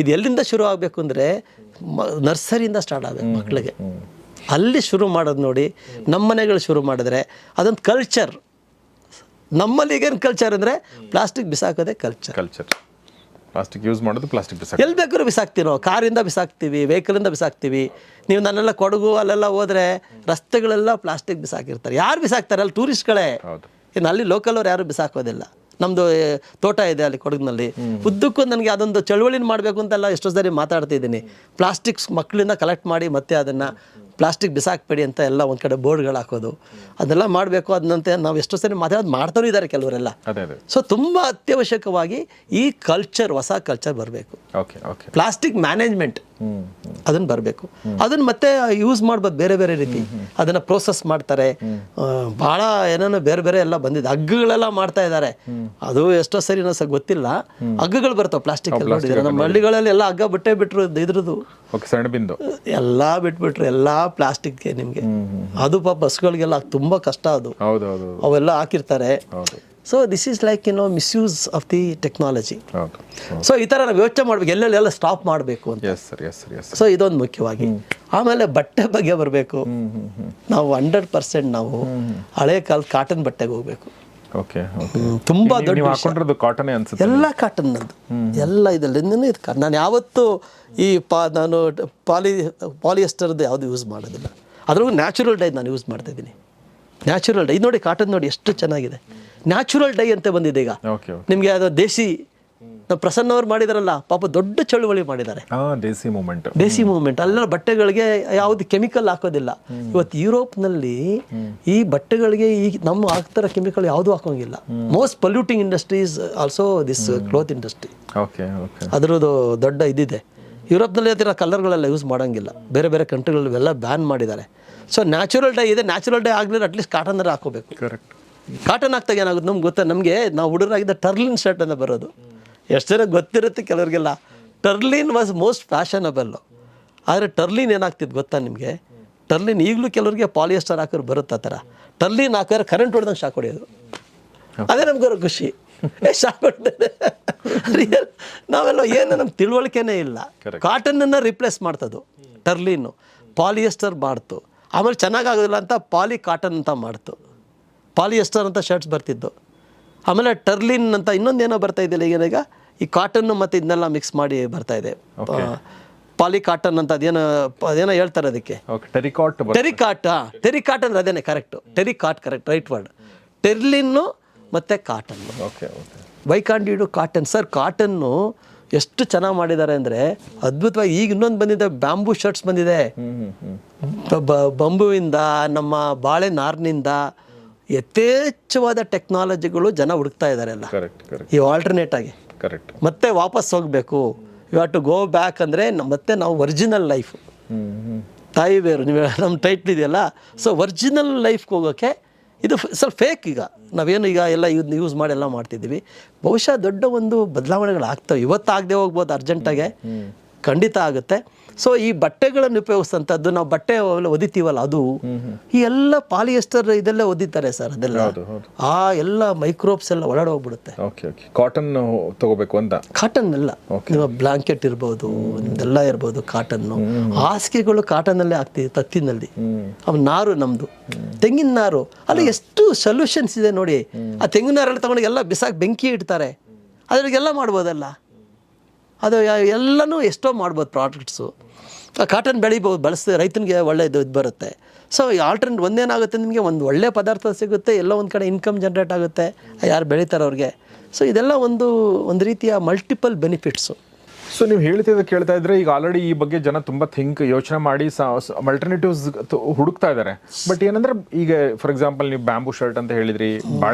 ಇದು ಎಲ್ಲಿಂದ ಶುರು ಆಗಬೇಕು ಅಂದರೆ ನರ್ಸರಿಯಿಂದ ಸ್ಟಾರ್ಟ್ ಆಗಬೇಕು ಮಕ್ಕಳಿಗೆ. ಅಲ್ಲಿ ಶುರು ಮಾಡೋದು ನೋಡಿ. ನಮ್ಮ ಮನೆಗಳು ಶುರು ಮಾಡಿದ್ರೆ ಅದೊಂದು ಕಲ್ಚರ್. ನಮ್ಮಲ್ಲಿ ಈಗೇನು ಕಲ್ಚರ್ ಅಂದರೆ ಪ್ಲಾಸ್ಟಿಕ್ ಬಿಸಾಕೋದೇ ಕಲ್ಚರ್. ಪ್ಲಾಸ್ಟಿಕ್ ಯೂಸ್ ಮಾಡೋದು, ಪ್ಲಾಸ್ಟಿಕ್ ಎಲ್ಲಿ ಬೇಕಾದ್ರೂ ಬಿಸಾಕ್ತೀವಿ ನಾವು. ಕಾರಿಂದ ಬಿಸಾಕ್ತೀವಿ, ವೆಹಿಕಲಿಂದ ಬಿಸಾಕ್ತೀವಿ. ನೀವು ನನ್ನೆಲ್ಲ ಕೊಡಗು ಅಲ್ಲೆಲ್ಲ ಹೋದರೆ ರಸ್ತೆಗಳೆಲ್ಲ ಪ್ಲಾಸ್ಟಿಕ್ ಬಿಸಾಕಿರ್ತಾರೆ. ಯಾರು ಬಿಸಾಕ್ತಾರೆ? ಅಲ್ಲಿ ಟೂರಿಸ್ಟ್ಗಳೇ. ಇನ್ನು ಅಲ್ಲಿ ಲೋಕಲ್ ಅವ್ರು ಯಾರು ಬಿಸಾಕೋದಿಲ್ಲ. ನಮ್ಮದು ತೋಟ ಇದೆ ಅಲ್ಲಿ ಕೊಡಗಿನಲ್ಲಿ. ಉದ್ದಕ್ಕೂ ನನಗೆ ಅದೊಂದು ಚಳುವಳಿನ ಮಾಡಬೇಕು ಅಂತೆಲ್ಲ ಎಷ್ಟೋ ಸರಿ ಮಾತಾಡ್ತಿದ್ದೀನಿ. ಪ್ಲಾಸ್ಟಿಕ್ಸ್ ಮಕ್ಕಳಿಂದ ಕಲೆಕ್ಟ್ ಮಾಡಿ ಮತ್ತೆ ಅದನ್ನು ಪ್ಲಾಸ್ಟಿಕ್ ಬಿಸಾಕ್ಬೇಡಿ ಅಂತ ಎಲ್ಲ ಒಂದು ಕಡೆ ಬೋರ್ಡ್ಗಳು ಹಾಕೋದು, ಅದೆಲ್ಲ ಮಾಡಬೇಕು. ಅದನ್ನಂತೆ ನಾವು ಎಷ್ಟೋ ಸರಿ ಮಾಡ್ತಾನೂ ಇದ್ದಾರೆ ಕೆಲವರೆಲ್ಲ. ಸೊ ತುಂಬ ಅತ್ಯವಶ್ಯಕವಾಗಿ ಈ ಕಲ್ಚರ್, ಹೊಸ ಕಲ್ಚರ್ ಬರಬೇಕು. ಪ್ಲಾಸ್ಟಿಕ್ ಮ್ಯಾನೇಜ್ಮೆಂಟ್ ಅದನ್ನು ಬರಬೇಕು. ಅದನ್ನು ಮತ್ತೆ ಯೂಸ್ ಮಾಡ್ಬೋದು ಬೇರೆ ಬೇರೆ ರೀತಿ. ಅದನ್ನು ಪ್ರೋಸೆಸ್ ಮಾಡ್ತಾರೆ. ಭಾಳ ಏನೇನೋ ಬೇರೆ ಬೇರೆ ಎಲ್ಲ ಬಂದಿದೆ. ಹಗ್ಗಗಳೆಲ್ಲ ಮಾಡ್ತಾ ಇದ್ದಾರೆ. ಅದು ಎಷ್ಟೋ ಸರಿ ಗೊತ್ತಿಲ್ಲ. ಹಗ್ಗಗಳು ಬರ್ತಾವೆ ಪ್ಲಾಸ್ಟಿಕ್ ಅಲ್ಲಿ. ನೋಡಿದ್ರೆ ನಮ್ಮ ಹಳ್ಳಿಗಳಲ್ಲಿ ಎಲ್ಲ ಹಗ್ಗ ಬಿಟ್ರು ಇದ್ರದ್ದು ಎಲ್ಲ ಬಿಟ್ಬಿಟ್ರು. ಎಲ್ಲ ಪ್ಲಾಸ್ಟಿಕ್ಗೆ ನಿಮಗೆ. ಅದು ಪಾಪ ಬಸ್ಗಳಿಗೆಲ್ಲ ತುಂಬ ಕಷ್ಟ. ಅದು ಅವೆಲ್ಲ ಹಾಕಿರ್ತಾರೆ. So this is like misuse of the technology. So ಈ ಥರ ನಾವು ಯೋಚನೆ ಮಾಡ್ಬೇಕು, ಎಲ್ಲೆಲ್ಲ ಸ್ಟಾಪ್ ಮಾಡಬೇಕು ಅಂತ. ಸೊ ಇದೊಂದು ಮುಖ್ಯವಾಗಿ. ಆಮೇಲೆ ಬಟ್ಟೆ ಬಗ್ಗೆ ಬರಬೇಕು. ನಾವು 100% ನಾವು ಹಳೆ ಕಾಲದ ಕಾಟನ್ ಬಟ್ಟೆಗೆ ಹೋಗ್ಬೇಕು. ತುಂಬಾ ದೊಡ್ಡ ಕಾಟನ್ ಅನ್ಸುತ್ತೆ. ಎಲ್ಲ ಕಾಟನ್ ನಂದು ಎಲ್ಲ ಇದಲ್ಲಿಂದನೇ ಇದು. ನಾನು ಯಾವತ್ತೂ ಈ ನಾನು ಪಾಲಿಯೆಸ್ಟರ್ದು ಯಾವುದು ಯೂಸ್ ಮಾಡೋದಿಲ್ಲ. ಅದ್ರಾಗೂ ನ್ಯಾಚುರಲ್ ಡೈ ನಾನು ಯೂಸ್ ಮಾಡ್ತಾ ಇದ್ದೀನಿ. ನ್ಯಾಚುರಲ್ ಡೈ ನೋಡಿ, ಕಾಟನ್ ನೋಡಿ ಎಷ್ಟು ಚೆನ್ನಾಗಿದೆ. ನ್ಯಾಚುರಲ್ ಡೈ ಅಂತ ಬಂದಿದೆ ಈಗ ನಿಮಗೆ. ಅದು ದೇಸಿ ನಾವು ಪ್ರಸನ್ನ ಅವ್ರು ಮಾಡಿದಾರಲ್ಲ, ಪಾಪ ದೊಡ್ಡ ಚಳುವಳಿ ಮಾಡಿದ್ದಾರೆ. ದೇಸಿ ಮೂವ್ಮೆಂಟ್. ಅಲ್ಲೆಲ್ಲ ಬಟ್ಟೆಗಳಿಗೆ ಯಾವುದು ಕೆಮಿಕಲ್ ಹಾಕೋದಿಲ್ಲ. ಇವತ್ತು ಯುರೋಪ್ನಲ್ಲಿ ಈ ಬಟ್ಟೆಗಳಿಗೆ ಈ ನಮ್ಮ ಹಾಕ್ತಾರ ಕೆಮಿಕಲ್ ಯಾವುದು ಹಾಕೋಂಗಿಲ್ಲ. Most polluting industry is also this cloth industry. ಅದರದ್ದು ದೊಡ್ಡ ಇದಿದೆ. ಯುರೋಪ್ನಲ್ಲಿ ಅದರ ಕಲರ್ಗಳೆಲ್ಲ ಯೂಸ್ ಮಾಡೋಂಗಿಲ್ಲ. ಬೇರೆ ಬೇರೆ ಕಂಟ್ರಿಗಳೆಲ್ಲ ಬ್ಯಾನ್ ಮಾಡಿದ್ದಾರೆ. ಸೊ ನ್ಯಾಚುರಲ್ ಡೈ ಇದೆ. ನ್ಯಾಚುರಲ್ ಡೈ ಆಗಲಿಲ್ಲ ಅಟ್ಲೀಸ್ಟ್ ಕಾಟನ್ ಹಾಕೋಬೇಕು. ಕಾಟನ್ ಹಾಕ್ತಾಗ ಏನಾಗುತ್ತೆ ನಮ್ಗೆ ಗೊತ್ತಾ? ನಮಗೆ ನಾವು ಹುಡುಗರಾಗಿದ್ದ ಟರ್ಲಿನ್ ಶರ್ಟ್ ಅಂತ ಬರೋದು. ಎಷ್ಟು ಜನ ಗೊತ್ತಿರುತ್ತೆ ಕೆಲವ್ರಿಗೆಲ್ಲ. ಟರ್ಲಿನ್ ವಾಸ್ ಮೋಸ್ಟ್ ಫ್ಯಾಷನಬಲ್. ಆದರೆ ಟರ್ಲಿನ್ ಏನಾಗ್ತಿತ್ತು ಗೊತ್ತಾ ನಿಮಗೆ? ಟರ್ಲಿನ್ ಈಗಲೂ ಕೆಲವ್ರಿಗೆ ಪಾಲಿಯೆಸ್ಟರ್ ಹಾಕೋರು ಬರುತ್ತೆ. ಆ ಥರ ಟರ್ಲಿನ್ ಹಾಕೋರು ಕರೆಂಟ್ ಹೊಡೆದಂಗೆ ಶಾಕ್ ಹೊಡೆಯೋದು. ಅದೇ ನಮ್ಗೆ ಖುಷಿ. ಶಾಕ್ ಹೊಡೆದ ರಿಯಲ್. ನಾವೆಲ್ಲ ಏನು ನಮ್ಗೆ ತಿಳುವಳಿಕೆನೇ ಇಲ್ಲ. ಕಾಟನನ್ನು ರಿಪ್ಲೇಸ್ ಮಾಡ್ತದ್ದು ಟರ್ಲಿನ್ನು. ಪಾಲಿಯೆಸ್ಟರ್ ಮಾಡ್ತು. ಆಮೇಲೆ ಚೆನ್ನಾಗಾಗೋದಿಲ್ಲ ಅಂತ ಪಾಲಿ ಕಾಟನ್ ಅಂತ ಮಾಡ್ತು. ಪಾಲಿಯೆಸ್ಟರ್ ಅಂತ ಶರ್ಟ್ಸ್ ಬರ್ತಿದ್ದು. ಆಮೇಲೆ ಟರ್ಲಿನ್ ಅಂತ ಇನ್ನೊಂದೇನೋ ಬರ್ತಾ ಇದೆಯಲ್ಲ ಈಗ. ಈ ಕಾಟನ್ನು ಮತ್ತು ಇದನ್ನೆಲ್ಲ ಮಿಕ್ಸ್ ಮಾಡಿ ಬರ್ತಾ ಇದೆ. ಪಾಲಿ ಕಾಟನ್ ಅಂತ ಅದೇನೋ ಹೇಳ್ತಾರೆ ಅದಕ್ಕೆ. ಟೆರಿಕಾಟ್ ಅಂದ್ರೆ ಅದೇನೆ correct. Terrycot correct, right word. Terylene ಮತ್ತು cotton. Why can't you do cotton? Sir cotton ಎಷ್ಟು ಚೆನ್ನಾಗಿ ಮಾಡಿದ್ದಾರೆ ಅಂದರೆ ಅದ್ಭುತವಾಗಿ. ಈಗ ಇನ್ನೊಂದು ಬಂದಿದೆ, ಬ್ಯಾಂಬೂ ಶರ್ಟ್ಸ್ ಬಂದಿದೆ. ಬಂಬುವಿಂದ, ನಮ್ಮ ಬಾಳೆ ನಾರಿನಿಂದ ಯಥೇಚ್ಛವಾದ ಟೆಕ್ನಾಲಜಿಗಳು ಜನ ಹುಡುಕ್ತಾ ಇದ್ದಾರೆ ಎಲ್ಲ. ಈ ಆಲ್ಟರ್ನೇಟ್ ಆಗಿ ಮತ್ತೆ ವಾಪಸ್ ಹೋಗಬೇಕು. You have to go back ಅಂದರೆ ಮತ್ತೆ ನಾವು ಒರಿಜಿನಲ್ ಲೈಫ್, ತಾಯಿ ಬೇರು, ನೀವು ನಮ್ಮ ಟೈಟ್ಲ್ ಇದೆಯಲ್ಲ. ಸೊ ಒರಿಜಿನಲ್ ಲೈಫ್ಗೆ ಹೋಗೋಕ್ಕೆ ಇದು ಸ್ವಲ್ಪ ಫೇಕ್. ಈಗ ನಾವೇನು ಈಗ ಎಲ್ಲ ಯೂಸ್ ಮಾಡಿ ಎಲ್ಲ ಮಾಡ್ತಿದ್ದೀವಿ. ಬಹುಶಃ ದೊಡ್ಡ ಒಂದು ಬದಲಾವಣೆಗಳು ಆಗ್ತವೆ. ಇವತ್ತು ಆಗದೆ ಹೋಗ್ಬೋದು, ಅರ್ಜೆಂಟಾಗೆ ಖಂಡಿತ ಆಗುತ್ತೆ. ಸೊ ಈ ಬಟ್ಟೆಗಳನ್ನು ಉಪಯೋಗಿಸ್ತಂಥದ್ದು, ನಾವು ಬಟ್ಟೆ ಒದಿತೀವಲ್ಲ ಅದು, ಈ ಎಲ್ಲ ಪಾಲಿಯೆಸ್ಟರ್ ಇದೆಲ್ಲ ಒದಿತಾರೆ ಸರ್. ಅದೆಲ್ಲ ಆ ಎಲ್ಲ ಮೈಕ್ರೋಬ್ಸ್ ಎಲ್ಲ ಒಳಗಡೆ ಹೋಗ್ಬಿಡುತ್ತೆ. ಕಾಟನ್ ತಗೋಬೇಕು ಅಂತ. ಕಾಟನ್ ಎಲ್ಲ ನಿಮ್ಮ ಬ್ಲಾಂಕೆಟ್ ಇರ್ಬೋದು, ನಿಮ್ದೆಲ್ಲ ಇರ್ಬೋದು ಕಾಟನ್ನು. ಹಾಸಿಗೆಗಳು ಕಾಟನ್ನಲ್ಲೇ ಆಗ್ತಿದೆ, ತತ್ತಿನಲ್ಲಿ. ಅವ್ ನಾರು ನಮ್ದು ತೆಂಗಿನ ನಾರು. ಅಲ್ಲಿ ಎಷ್ಟು ಸೊಲ್ಯೂಷನ್ಸ್ ಇದೆ ನೋಡಿ. ಆ ತೆಂಗಿನ ನಾರೆಲ್ಲ ತಗೊಂಡು ಎಲ್ಲ ಬಿಸಾಕಿ ಬೆಂಕಿ ಇಡ್ತಾರೆ. ಅದ್ರಿಗೆಲ್ಲ ಮಾಡ್ಬೋದಲ್ಲ. ಅದು ಎಲ್ಲನೂ ಎಷ್ಟೋ ಮಾಡ್ಬೋದು ಪ್ರಾಡಕ್ಟ್ಸು. ಕಾಟನ್ ಬೆಳಿಬೋದು, ಬಳಸಿದ್ರೆ ರೈತನಿಗೆ ಒಳ್ಳೆಯದು ಇದು ಬರುತ್ತೆ. ಸೊ ಈ ಆಲ್ಟರ್ನೇಟ್ ಒಂದೇನಾಗುತ್ತೆ, ನಿಮಗೆ ಒಂದು ಒಳ್ಳೆಯ ಪದಾರ್ಥ ಸಿಗುತ್ತೆ, ಎಲ್ಲ ಒಂದು ಕಡೆ ಇನ್ಕಮ್ ಜನ್ರೇಟ್ ಆಗುತ್ತೆ ಯಾರು ಬೆಳೀತಾರೆ ಅವ್ರಿಗೆ. ಸೊ ಇದೆಲ್ಲ ಒಂದು ರೀತಿಯ ಮಲ್ಟಿಪಲ್ ಬೆನಿಫಿಟ್ಸು. ಸೊ ನೀವು ಕೇಳ್ತಾ ಇದ್ರೆ ಈಗ ಆಲ್ರೆಡಿ ಈ ಬಗ್ಗೆ ಜನ ತುಂಬ ಯೋಚನೆ ಮಾಡಿ ಆಲ್ಟರ್ನೇಟಿವ್ಸ್ ಹುಡುಕ್ತಾ ಇದ್ದಾರೆ. ಬಟ್ ಏನಂದ್ರೆ ಈಗ ಫಾರ್ ಎಕ್ಸಾಂಪಲ್ ನೀವು ಬ್ಯಾಂಬೂ ಶರ್ಟ್ ಅಂತ ಹೇಳಿದ್ರಿ,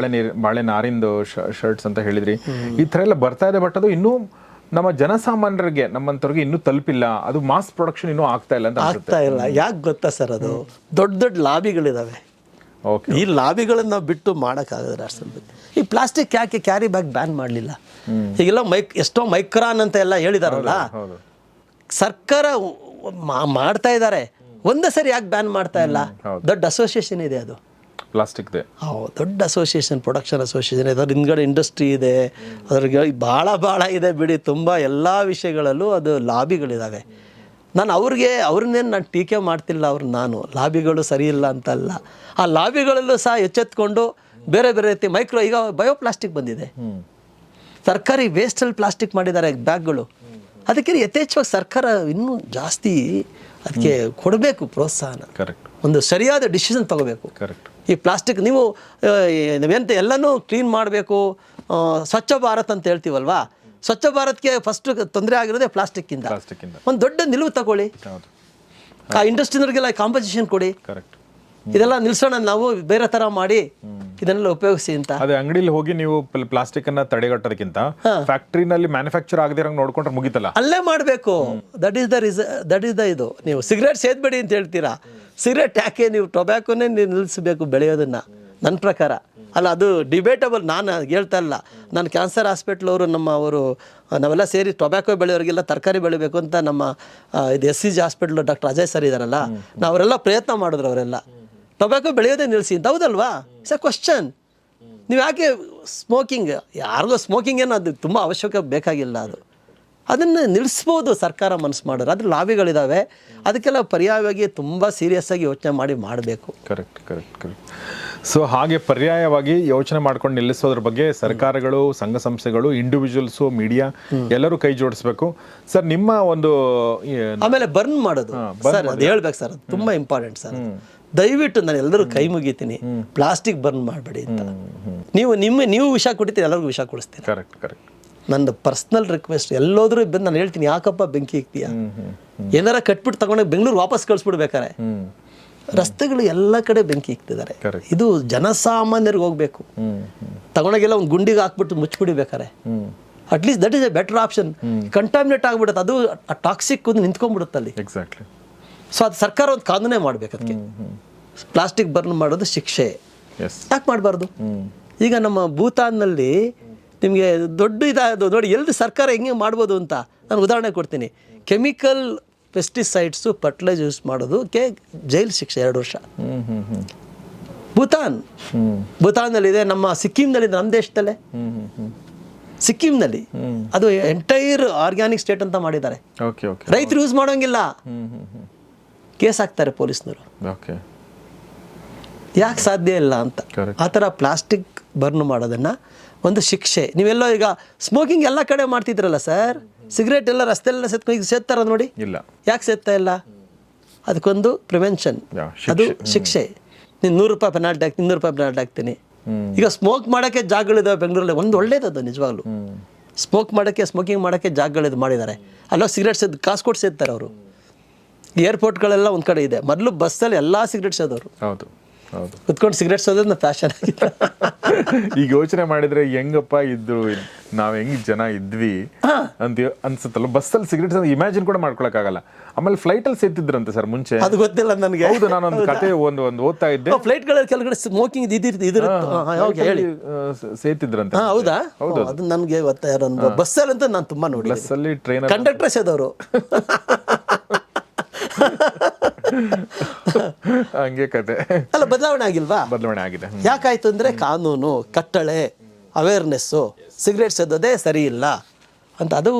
ಬಾಳೆ ನಾರಿಂದು ಶರ್ಟ್ಸ್ ಅಂತ ಹೇಳಿದ್ರಿ, ಈ ಥರ ಎಲ್ಲ ಬರ್ತಾ ಇದೆ. ಬಟ್ ಅದು ಇನ್ನೂ ನಮ್ಮ ಜನಸಾಮಾನ್ಯರಿಗೆ, ನಮ್ಮಂತವ್ರಿಗೆ ಇನ್ನೂ ತಲುಪಿಲ್ಲ. ಅದು ಮಾಸ್ ಪ್ರೊಡಕ್ಷನ್ ಇನ್ನೂ ಆಗ್ತಾ ಇಲ್ಲ ಅಂತ ಆಗ್ತಾ ಇಲ್ಲ. ಯಾಕೆ ಗೊತ್ತಾ ಸರ್? ಅದು ದೊಡ್ಡ ದೊಡ್ಡ ಲಾಬಿಗಳಿದಾವೆ. ಈ ಲಾಬಿಗಳನ್ನ ನಾವು ಬಿಟ್ಟು ಮಾಡೋಕ್ಕಾಗದ್ರೆ ಅಷ್ಟೊಂದು. ಈ ಪ್ಲಾಸ್ಟಿಕ್ ಯಾಕೆ ಕ್ಯಾರಿ ಬ್ಯಾಗ್ ಬ್ಯಾನ್ ಮಾಡಲಿಲ್ಲ? ಈಗೆಲ್ಲ ಎಷ್ಟೋ ಮೈಕ್ರಾನ್ ಅಂತ ಎಲ್ಲ ಹೇಳಿದಾರಲ್ಲ, ಸರ್ಕಾರ ಮಾಡ್ತಾ ಇದ್ದಾರೆ. ಒಂದೇ ಸರಿ ಯಾಕೆ ಬ್ಯಾನ್ ಮಾಡ್ತಾ ಇಲ್ಲ? ದೊಡ್ಡ ಅಸೋಸಿಯೇಷನ್ ಇದೆ ಅದು. ಪ್ಲಾಸ್ಟಿಕ್ದೆ. ದೊಡ್ಡ ಅಸೋಸಿಯೇಷನ್, ಪ್ರೊಡಕ್ಷನ್ ಅಸೋಸಿಯೇಷನ್, ಅದರ ಹಿಂದ್ಗಡೆ ಇಂಡಸ್ಟ್ರಿ ಇದೆ, ಅದ್ರಿಗೆ ಭಾಳ ಇದೆ ಬಿಡಿ. ತುಂಬ ಎಲ್ಲ ವಿಷಯಗಳಲ್ಲೂ ಅದು ಲಾಬಿಗಳಿದ್ದಾವೆ. ನಾನು ಅವ್ರನ್ನೇನು ನಾನು ಟೀಕೆ ಮಾಡ್ತಿಲ್ಲ. ನಾನು ಲಾಬಿಗಳು ಸರಿ ಇಲ್ಲ ಅಂತಲ್ಲ. ಆ ಲಾಬಿಗಳಲ್ಲೂ ಸಹ ಎಚ್ಚೆತ್ಕೊಂಡು ಬೇರೆ ಬೇರೆ ರೀತಿ ಈಗ ಬಯೋಪ್ಲಾಸ್ಟಿಕ್ ಬಂದಿದೆ, ಸರ್ಕಾರಿ ವೇಸ್ಟಲ್ಲಿ ಪ್ಲಾಸ್ಟಿಕ್ ಮಾಡಿದ್ದಾರೆ ಬ್ಯಾಗ್ಗಳು. ಅದಕ್ಕೆ ಯಥೇಚ್ಛವಾಗಿ ಸರ್ಕಾರ ಇನ್ನೂ ಜಾಸ್ತಿ ಅದಕ್ಕೆ ಕೊಡಬೇಕು ಪ್ರೋತ್ಸಾಹನ. ಕರೆಕ್ಟ್. ಒಂದು ಸರಿಯಾದ ಡಿಸಿಷನ್ ತಗೋಬೇಕು. ಕರೆಕ್ಟ್. ಈ ಪ್ಲಾಸ್ಟಿಕ್ ನೀವೆಂತ ಎಲ್ಲನೂ ಕ್ಲೀನ್ ಮಾಡಬೇಕು, ಸ್ವಚ್ಛ ಭಾರತ್ ಅಂತ ಹೇಳ್ತೀವಲ್ವಾ, ಸ್ವಚ್ಛ ಭಾರತ್ಗೆ ಫಸ್ಟ್ ತೊಂದರೆ ಆಗಿರೋದೇ ಪ್ಲಾಸ್ಟಿಕ್ಕಿಂದ. ಒಂದು ದೊಡ್ಡ ನಿಲುವು ತಗೊಳ್ಳಿ, ಆ ಇಂಡಸ್ಟ್ರಿನವ್ರಿಗೆಲ್ಲ ಕಾಂಪನ್ಸೇಷನ್ ಕೊಡಿ. ಕರೆಕ್ಟ್. ಇದೆಲ್ಲ ನಿಲ್ಸೋಣ, ನಾವು ಬೇರೆ ತರ ಮಾಡಿ ಇದನ್ನೆಲ್ಲ ಉಪಯೋಗಿಸಿ ಅಂತ. ಅದೇ ಅಂಗಡಿಲಿ ಹೋಗಿ ನೀವು ಪ್ಲಾಸ್ಟಿಕ್ ಅನ್ನ ತಡೆಗಟ್ಟೋದಕ್ಕಿಂತ ಫ್ಯಾಕ್ಟರಿನಲ್ಲಿ ಮ್ಯಾನುಫ್ಯಾಕ್ಚರ್ ಆಗದಿರಂಗ್ ನೋಡ್ಕೊಂಡ್ರೆ ಮುಗಿತಲ್ಲ, ಅಲ್ಲೇ ಮಾಡಬೇಕು. ದಟ್ ಈಸ್ ದ ಇದು. ನೀವು ಸಿಗರೇಟ್ ಸೇದ್ಬೇಡಿ ಅಂತ ಹೇಳ್ತೀರಾ, ಸಿಗರೇಟ್ ಯಾಕೆ? ನೀವು ಟೊಬ್ಯಾಕೋನೇ ನೀವು ನಿಲ್ಲಿಸಬೇಕು ಬೆಳೆಯೋದನ್ನ, ನನ್ನ ಪ್ರಕಾರ ಅಲ್ಲ. ಅದು ಡಿಬೇಟಬಲ್. ನಾನು ಹೇಳ್ತಾ ಇಲ್ಲ. ನಾನು ಕ್ಯಾನ್ಸರ್ ಹಾಸ್ಪಿಟ್ಲ್ ಅವರು ನಾವೆಲ್ಲ ಸೇರಿ ಟೊಬ್ಯಾಕೋ ಬೆಳೆಯೋರಿಗೆಲ್ಲ ತರಕಾರಿ ಬೆಳಿಬೇಕು ಅಂತ ನಮ್ಮ ಇದು SCG hospital doctor Ajay sir ಇದಾರಲ್ಲ, ನಾವರೆಲ್ಲ ಪ್ರಯತ್ನ ಮಾಡಿದ್ರು. ಅವರೆಲ್ಲ ಟೊಬ್ಯಾಕೋ ಬೆಳೆಯೋದೇ ನಿಲ್ಲಿಸಿ ಅಂತ. ಹೌದಲ್ವಾ? It's a question. ನೀವು ಯಾಕೆ ಸ್ಮೋಕಿಂಗ್, ಯಾರಿಗೋ ಸ್ಮೋಕಿಂಗ್ ಏನು ಅದು ತುಂಬ ಅವಶ್ಯಕ ಬೇಕಾಗಿಲ್ಲ. ಅದನ್ನು ನಿಲ್ಲಿಸ್ಬೋದು ಸರ್ಕಾರ ಮನಸ್ಸು ಮಾಡೋರು. ಅದ್ರ ಲಾಬಿಗಳಿದ್ದಾವೆ, ಅದಕ್ಕೆಲ್ಲ ಪರ್ಯಾಯವಾಗಿ ತುಂಬ ಸೀರಿಯಸ್ ಆಗಿ ಯೋಚನೆ ಮಾಡಬೇಕು. Correct correct correct. ಸೊ ಹಾಗೆ ಪರ್ಯಾಯವಾಗಿ ಯೋಚನೆ ಮಾಡ್ಕೊಂಡು ನಿಲ್ಲಿಸೋದ್ರ ಬಗ್ಗೆ ಸರ್ಕಾರಗಳು, ಸಂಘ ಸಂಸ್ಥೆಗಳು, ಇಂಡಿವಿಜುವಲ್ಸು, ಮೀಡಿಯಾ ಎಲ್ಲರೂ ಕೈ ಜೋಡಿಸ್ಬೇಕು ಸರ್. ನಿಮ್ಮ ಒಂದು ಆಮೇಲೆ ಬರ್ನ್ ಮಾಡೋದು ಸರ್, ಅದು ಹೇಳ್ಬೇಕು ಸರ್, ಅದು ತುಂಬ ಇಂಪಾರ್ಟೆಂಟ್ ಸರ್. ದಯವಿಟ್ಟು ನಾನು ಎಲ್ಲರೂ ಕೈ ಮುಗಿತೀನಿ, ಪ್ಲಾಸ್ಟಿಕ್ ಬರ್ನ್ ಮಾಡಬೇಡಿ ಅಂತ. ನೀವು ವಿಷ ಕುಡಿತೀರಿ, ಎಲ್ಲರಿಗೂ ವಿಷ ಕುಡಿಸ್ತೀನಿ. Correct correct. ನಂದು ಪರ್ಸ್ನಲ್ ರಿಕ್ವೆಸ್ಟ್. ಎಲ್ಲೋದ್ರೂ ಬಂದು ನಾನು ಹೇಳ್ತೀನಿ, ಯಾಕಪ್ಪ ಬೆಂಕಿ ಇಕ್ತೀಯ? ಏನಾರ ಕಟ್ಬಿಟ್ಟು ತಗೊಂಡೋಗಿ ಬೆಂಗಳೂರು ವಾಪಸ್ ಕಳಿಸ್ಬಿಡ್ಬೇಕಾರೆ. ರಸ್ತೆಗಳು ಎಲ್ಲ ಕಡೆ ಬೆಂಕಿ ಇಕ್ತಿದ್ದಾರೆ. ಇದು ಜನಸಾಮಾನ್ಯರಿಗೆ ಹೋಗ್ಬೇಕು. ತಗೊಂಡೋಗೆಲ್ಲ ಒಂದು ಗುಂಡಿಗೆ ಹಾಕ್ಬಿಟ್ಟು ಮುಚ್ಚಿಬಿಡ್ಬೇಕಾರೆ. At least that is a better option. Contaminate ಆಗ್ಬಿಡುತ್ತೆ, ಅದು ಟಾಕ್ಸಿಕ್ ಒಂದು ನಿಂತ್ಕೊಂಡ್ಬಿಡುತ್ತೆ ಅಲ್ಲಿ. ಎಕ್ಸಾಕ್ಟ್ಲಿ. ಸೊ ಅದು ಸರ್ಕಾರ ಒಂದು ಕಾನೂನೇ ಮಾಡ್ಬೇಕು ಅದಕ್ಕೆ. ಪ್ಲಾಸ್ಟಿಕ್ ಬರ್ನ್ ಮಾಡೋದು ಶಿಕ್ಷೆ. ಯಾಕೆ ಮಾಡಬಾರ್ದು? ಈಗ ನಮ್ಮ ಭೂತಾನ್ನಲ್ಲಿ ನಿಮಗೆ ದೊಡ್ಡ ಇದಾದ ನೋಡಿ, ಎಲ್ಲಿ ಸರ್ಕಾರ ಹೆಂಗೆ ಮಾಡ್ಬೋದು ಅಂತ ನಾನು ಉದಾಹರಣೆ ಕೊಡ್ತೀನಿ. ಕೆಮಿಕಲ್ ಪೆಸ್ಟಿಸೈಡ್ಸು ಫರ್ಟಿಲೈಸರ್ ಯೂಸ್ ಮಾಡೋದಕ್ಕೆ ಜೈಲು ಶಿಕ್ಷೆ 2 ವರ್ಷ. ಭೂತಾನ್ನಲ್ಲಿದೆ, ನಮ್ಮ ಸಿಕ್ಕಿಂನಲ್ಲಿದೆ, ನಮ್ಮ ದೇಶದಲ್ಲೇ ಸಿಕ್ಕಿಂನಲ್ಲಿ. ಅದು ಎಂಟೈರ್ ಆರ್ಗ್ಯಾನಿಕ್ ಸ್ಟೇಟ್ ಅಂತ ಮಾಡಿದ್ದಾರೆ. ರೈತರು ಯೂಸ್ ಮಾಡೋಂಗಿಲ್ಲ, ಕೇಸ್ ಹಾಕ್ತಾರೆ ಪೊಲೀಸ್ನವರು. ಯಾಕೆ ಸಾಧ್ಯ ಇಲ್ಲ ಅಂತ. ಆ ಥರ ಪ್ಲಾಸ್ಟಿಕ್ ಬರ್ನ್ ಮಾಡೋದನ್ನು ಒಂದು ಶಿಕ್ಷೆ. ನೀವೆಲ್ಲೋ ಈಗ ಸ್ಮೋಕಿಂಗ್ ಎಲ್ಲ ಕಡೆ ಮಾಡ್ತಿದ್ರಲ್ಲ ಸರ್, ಸಿಗರೇಟ್ ಎಲ್ಲ ರಸ್ತೆಲ್ಲ ಈಗ ಸೇರ್ತಾರ ನೋಡಿ, ಇಲ್ಲ ಯಾಕೆ ಸೇರ್ತಾ ಇಲ್ಲ? ಅದಕ್ಕೊಂದು ಪ್ರಿವೆನ್ಷನ್, ಅದು ಶಿಕ್ಷೆ. ನೀನು 100 ರೂಪಾಯಿ ಪೆನಾಲ್ಟಿ ಹಾಕ್ತೀನಿ, 200 ರೂಪಾಯಿ ಪೆನಾಲ್ಟಿ ಹಾಕ್ತೀನಿ. ಈಗ ಸ್ಮೋಕ್ ಮಾಡೋಕ್ಕೆ ಜಾಗಗಳಿದಾವೆ ಬೆಂಗಳೂರಲ್ಲಿ, ಒಂದು ಒಳ್ಳೇದದು ನಿಜವಾಗ್ಲೂ. ಸ್ಮೋಕಿಂಗ್ ಮಾಡೋಕ್ಕೆ ಜಾಗಗಳಿದು ಮಾಡಿದ್ದಾರೆ. ಅಲ್ಲೋ ಸಿಗರೇಟ್ ಸೇದ್ ಕಾಸು ಕೊಟ್ಟು ಸೇರ್ತಾರೆ ಅವರು. ಏರ್ಪೋರ್ಟ್ಗಳೆಲ್ಲ ಒಂದು ಕಡೆ ಇದೆ. ಮೊದಲು ಬಸ್ಸಲ್ಲಿ ಎಲ್ಲ ಸಿಗರೇಟ್ ಸೇದೋರು. ಹೌದು ಹೌದು, ಕುತ್ಕೊಂಡು ಸಿಗರೇಟ್ ಸೇದೋದು ಫ್ಯಾಷನ್ ಆಗಿದೆ. ಈಗ ಯೋಚನೆ ಮಾಡಿದ್ರೆ ಹೆಂಗಪ್ಪ ಇದ್ರು, ನಾವ್ ಹೆಂಗ್ ಜನ ಇದ್ವಿ ಅಂತ ಅನ್ಸುತ್ತಲ್ಲ. ಬಸ್ಸಲ್ಲಿ ಸಿಗರೇಟ್ ಇಮ್ಯಾಜಿನ್ ಕೂಡ ಮಾಡ್ಕೊಳಕ್ಕಾಗಲ್ಲ. ಆಮೇಲೆ ಫ್ಲೈಟ್ ಅಲ್ಲಿ ಸೇತಿದ್ರಂತೆ ಸರ್ ಮುಂಚೆ, ಅದು ಗೊತ್ತಿಲ್ಲ ನನಗೆ. ಹೌದು, ನಾನೊಂದು ಕತೆ ಒಂದು ಓದ್ತಾ ಇದ್ದೆ. ಫ್ಲೈಟ್ ಗಳಲ್ಲಿ ಕೆಳಗಡೆ ಸ್ಮೋಕಿಂಗ್ ಹೇಳಿ ಸೇತಿದ್ರಂತೆ. ಹೌದಾ? ಹೌದು, ಅದು ನನಗೆ ಗೊತ್ತಾಗ ಬಸ್ಸಲ್ಲಿ ಅಂತ ನಾನು ತುಂಬಾ ನೋಡಿ. ಬಸ್ಸಲ್ಲಿ ಟ್ರೈನ್ ಕಂಡಕ್ಟರ್ ಸೇದವರು ಹಂಗೆ ಕತೆ ಅಲ್ಲ. ಬದಲಾವಣೆ ಆಗಿಲ್ವಾ? ಬದಲಾವಣೆ ಆಗಿದೆ. ಯಾಕಾಯ್ತು ಅಂದ್ರೆ ಕಾನೂನು, ಕಟ್ಟಳೆ, ಅವೇರ್ನೆಸ್ಸು. ಸಿಗರೇಟ್ ಸೇದೋದೇ ಸರಿ ಇಲ್ಲ ಅಂತ. ಅದು